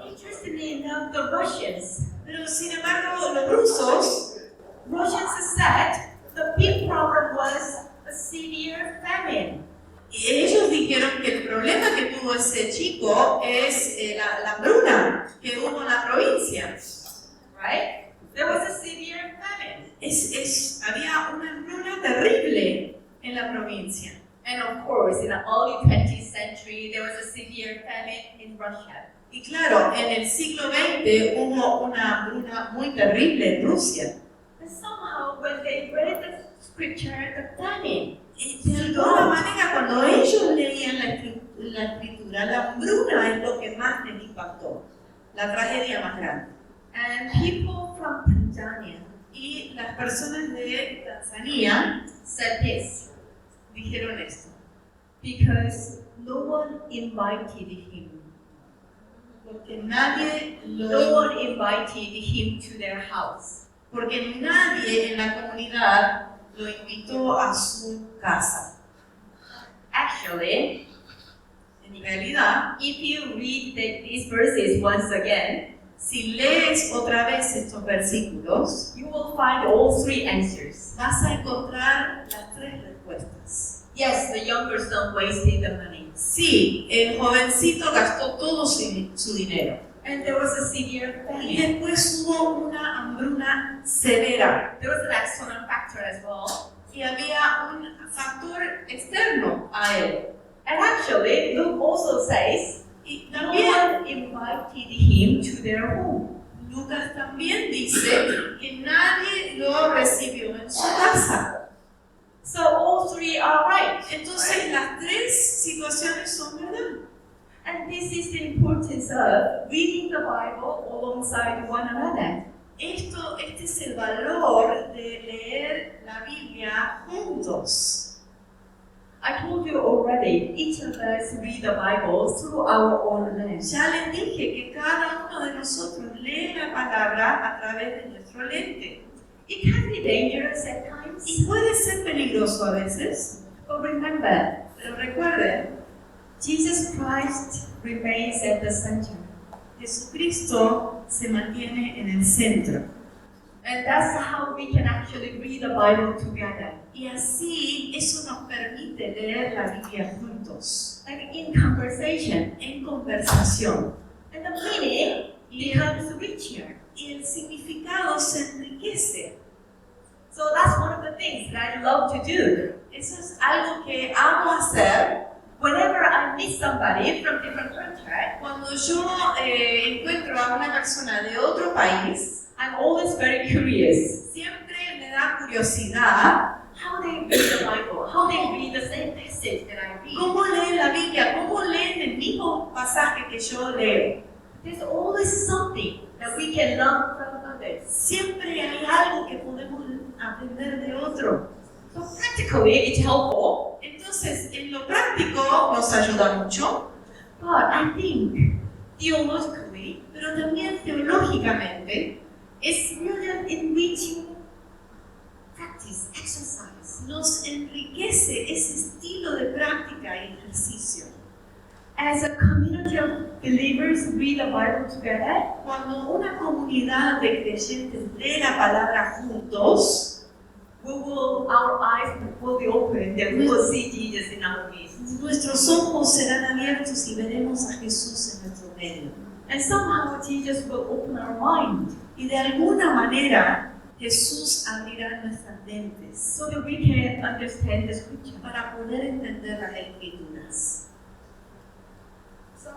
Interestingly enough, the Russians Pero sin embargo, los rusos said the big problem was a severe famine. y ellos dijeron que el problema que tuvo ese chico es la hambruna que hubo en la provincia. Right? There was a severe famine. Había una hambruna terrible en la provincia. And of course, in the early 20th century, there was a severe famine in Russia. Y claro, en el siglo XX hubo una hambruna muy terrible en Rusia. But somehow, when they read the scripture, the famine, Y de alguna manera, cuando ellos leían la escritura, la hambruna es lo que más les impactó, la tragedia más grande. and people from Tanzania Y las personas de Tanzania said this, dijeron esto, because no one invited him. porque nadie No one invited him to their house. porque nadie en la comunidad lo invitó a su casa. Actually, En realidad, if you read these verses once again, si lees otra vez estos versículos, you will find all three answers. vas a encontrar las tres respuestas. Yes, the younger son wasted the money. Sí, el jovencito gastó todo su dinero. And there was a severe Y famine. después hubo una hambruna severa. There was an external factor as well. Y había un factor externo a él. And actually, Luke also says, Y no también one invited him to their home. Lucas también dice que nadie lo recibió en su casa. So all three are right. Entonces las tres situaciones son verdad. And this is the importance of reading the Bible alongside one another. Este es el valor de leer la Biblia juntos. I told you already, each of us read the Bible through our own lens. Ya les dije que cada uno de nosotros lee la palabra a través de nuestro lente. It can be dangerous at times, Y puede ser peligroso a veces, but remember, pero recuerden, Jesus Christ remains at the center. Jesucristo se mantiene en el centro. And that's how we can actually read the Bible together. Y así eso nos permite leer la Biblia juntos, Like in conversation. en conversación. And the meaning becomes richer. Y el significado se enriquece. So that's one of the things that I love to do. Eso es algo que amo hacer. Whenever I meet somebody from different country, Cuando yo encuentro a una persona de otro país, I'm always very curious siempre me da curiosidad how they read the Bible, how they read the same passage that I read. cómo leen la Biblia, cómo leen el mismo pasaje que yo leo. There's always something that we can learn from others. Siempre hay algo que podemos aprender de otro. So practically, it's helpful. Entonces, en lo práctico nos ayuda mucho, But I think theologically, pero también teológicamente it's really an enriching practice, exercise. nos enriquece ese estilo de práctica y ejercicio. As a community of believers read the Bible together, Cuando una comunidad de creyentes lee la palabra juntos, our eyes will be opened and we will see Jesus in our midst. nuestros ojos serán abiertos y veremos a Jesús en nuestro medio. And somehow Jesus will open our mind Y de alguna manera Jesús abrirá nuestras mentes so that we can understand the scripture. para poder entender las escrituras. So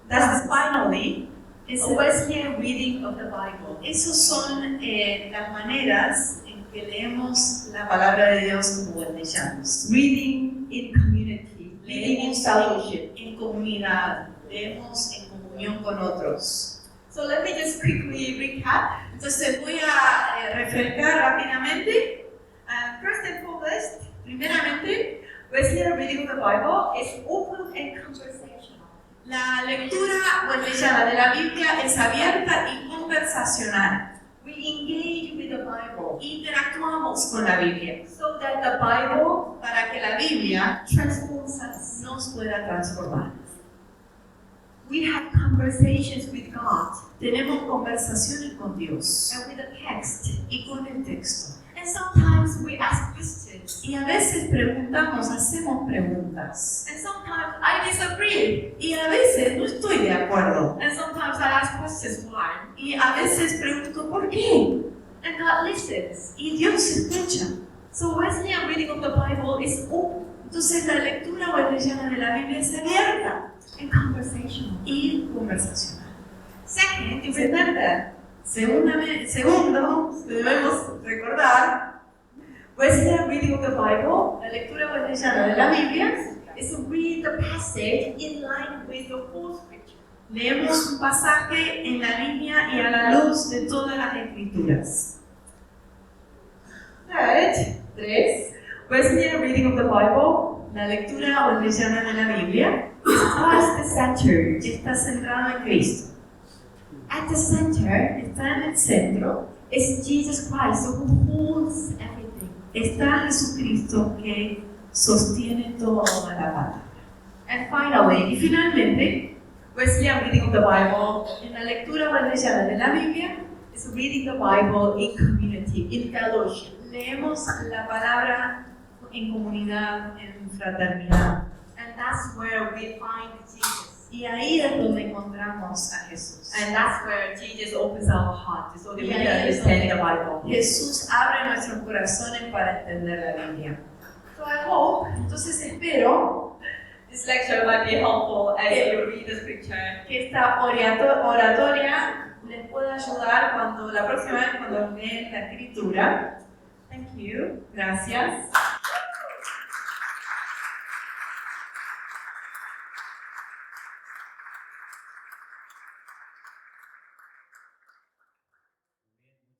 that's finally a Ese- Wesleyan reading of the Bible. Esas son las maneras en que leemos la palabra de Dios como wesleyanos. Reading in community, reading in Leemos fellowship. en comunidad, leemos en comunión con otros. So let me just quickly recap. Entonces voy a refrescar rápidamente. First and foremost, Primeramente, Wesleyan reading of the Bible is open and conversational. la lectura wesleyana de la Biblia es abierta y conversacional. We engage with the Bible Interactuamos con la Biblia so that the Bible para que la Biblia transforms us. nos pueda transformar. We have conversations with God Tenemos conversaciones con Dios and with the text. y con el texto. And sometimes we ask questions. Y a veces preguntamos, hacemos preguntas. And sometimes I disagree. Y a veces no estoy de acuerdo. And sometimes I ask questions why. Y a veces pregunto, ¿por qué? And God listens. Y Dios escucha. So Wesleyan reading of the Bible is open Entonces la lectura wesleyana de la Biblia es abierta and conversational. y conversacional. Second, you remember, Segundo, debemos recordar, Wesleyan reading of the Bible la lectura wesleyana de la Biblia, is to read the passage in line with the whole scripture. leemos un pasaje en la línea y a la luz de todas las escrituras. Third, 3. Wesleyan reading of the Bible La lectura wesleyana de la Biblia is Christ-centered. está centrada en Cristo. At the center Está en el centro, is Jesus Christ, who holds everything. está Jesucristo que sostiene toda la palabra. And Y finally, finalmente, Wesleyan reading of the Bible en la lectura wesleyana de la Biblia, is reading the Bible in community, in fellowship. leemos la palabra en comunidad, en fraternidad. And that's where we find Jesus. Y ahí es donde encontramos a Jesús. And that's where Jesus opens our heart so that we Y can ahí es understand the donde Bible. Jesús abre nuestros corazones para entender la Biblia. So I hope, entonces espero This lecture might be helpful as you read the scripture. que esta oratoria les pueda ayudar la próxima vez cuando leen la escritura. Thank you. Gracias.